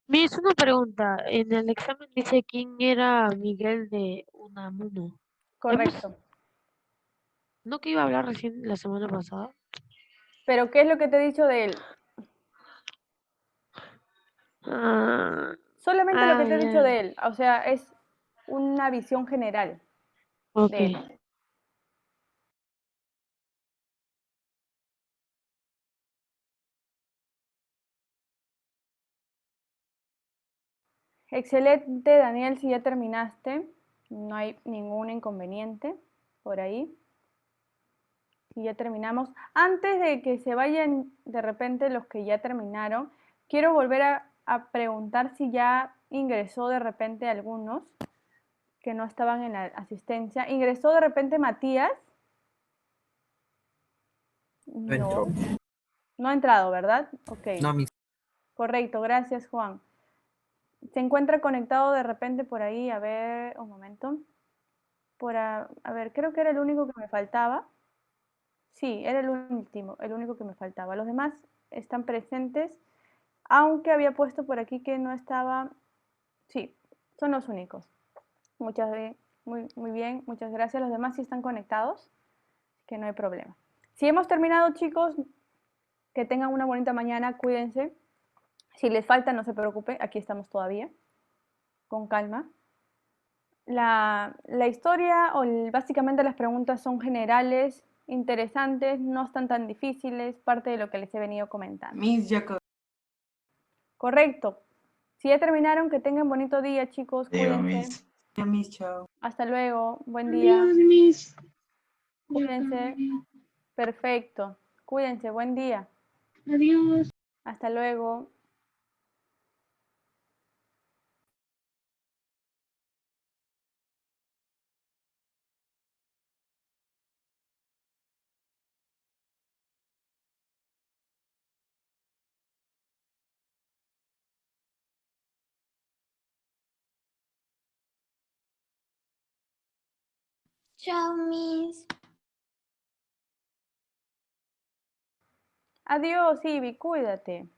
Me hizo una pregunta. En el examen dice quién era Miguel de Unamuno. Hemos, Correcto. ¿no que iba a hablar recién la semana pasada? Pero ¿qué es lo que te he dicho de él? Ah, Solamente lo que te he dicho ya. de él. O sea, es una visión general Ok. de él. Excelente, Daniel, si ya terminaste, no hay ningún inconveniente por ahí. Si ya terminamos, antes de que se vayan de repente los que ya terminaron, quiero volver a preguntar si ya ingresó de repente algunos que no estaban en la asistencia. ¿Ingresó de repente Matías? No entró. No ha entrado, ¿verdad? Ok. No, Correcto, gracias Juan. ¿Se encuentra conectado de repente por ahí? A ver, un momento. A ver, creo que era el único que me faltaba. Sí, era el único que me faltaba. Los demás están presentes, aunque había puesto por aquí que no estaba. Sí, son los únicos. Muy bien, muchas gracias. Los demás sí están conectados, que no hay problema. Si hemos terminado, chicos, que tengan una bonita mañana, cuídense. Si les falta, no se preocupe, aquí estamos todavía, con calma. La historia básicamente las preguntas son generales, interesantes, no están tan difíciles, parte de lo que les he venido comentando. Miss, ya acabé. Correcto. Si ya terminaron, que tengan bonito día, chicos, Adiós, cuídense. Miss. Ya, Miss, chao. Hasta luego, buen día. Adiós, Miss. Cuídense. Perfecto. Cuídense, buen día. Adiós. Hasta luego. Chao, Miss. Adiós, Ivy, cuídate.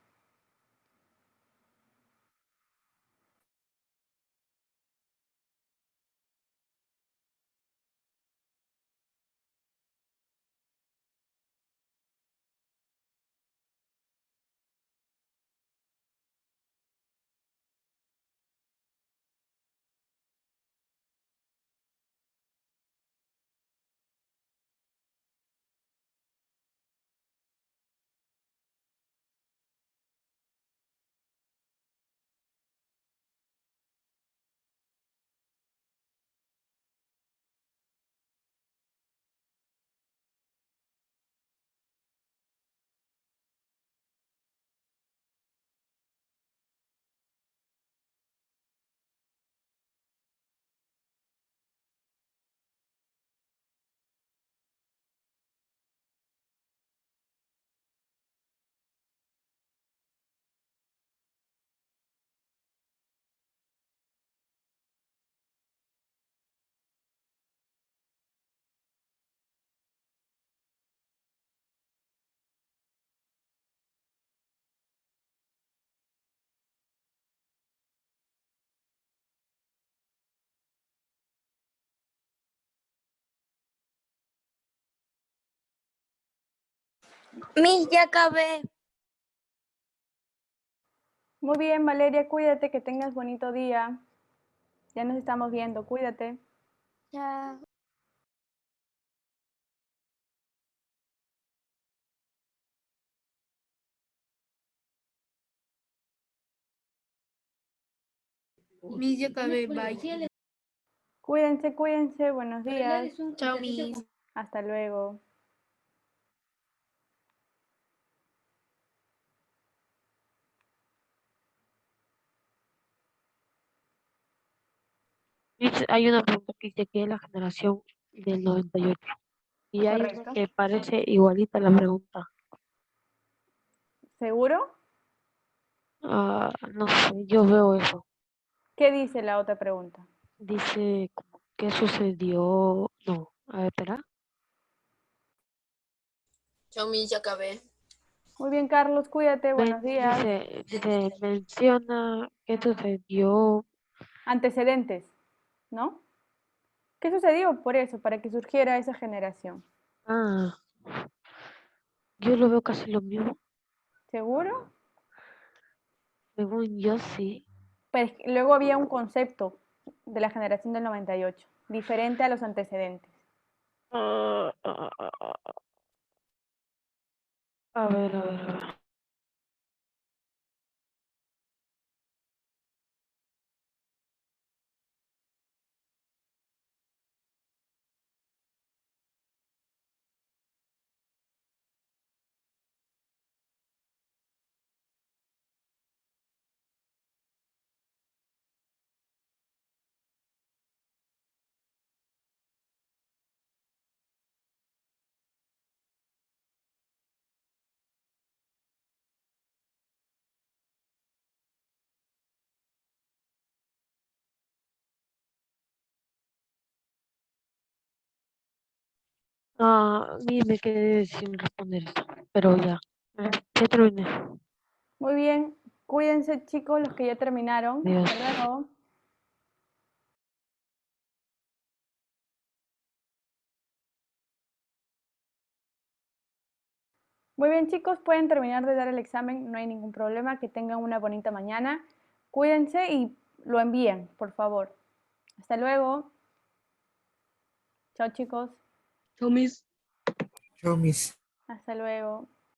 Miss, ya acabé. Muy bien, Valeria, cuídate, que tengas bonito día. Ya nos estamos viendo, cuídate. Chao. Miss, ya acabé, bye. Cuídense, cuídense, buenos días. Chao, Miss. Hasta luego. Hay una pregunta que dice que es la generación del 98. Y hay una Correcto. que parece igualita a la pregunta. ¿Seguro? No sé, yo veo eso. ¿Qué dice la otra pregunta? Dice, como, ¿qué sucedió? No, a ver, espera. Chao, Miss, ya acabé. Muy bien, Carlos, cuídate, buenos días. Dice, menciona qué sucedió. Antecedentes, ¿no? ¿Qué sucedió por eso, para que surgiera esa generación? Yo lo veo casi lo mismo. ¿Seguro? Según yo, sí. Pues luego había un concepto de la generación del 98, diferente a los antecedentes. A ver, a ver, a ver. Miss, me quedé sin responder eso, pero ya terminé. Muy bien. Cuídense, chicos, los que ya terminaron. Adiós. Hasta luego. Muy bien, chicos, pueden terminar de dar el examen, no hay ningún problema. Que tengan una bonita mañana. Cuídense y lo envíen, por favor. Hasta luego. Chao, chicos. Chao, Miss. Chao, Miss. Hasta luego.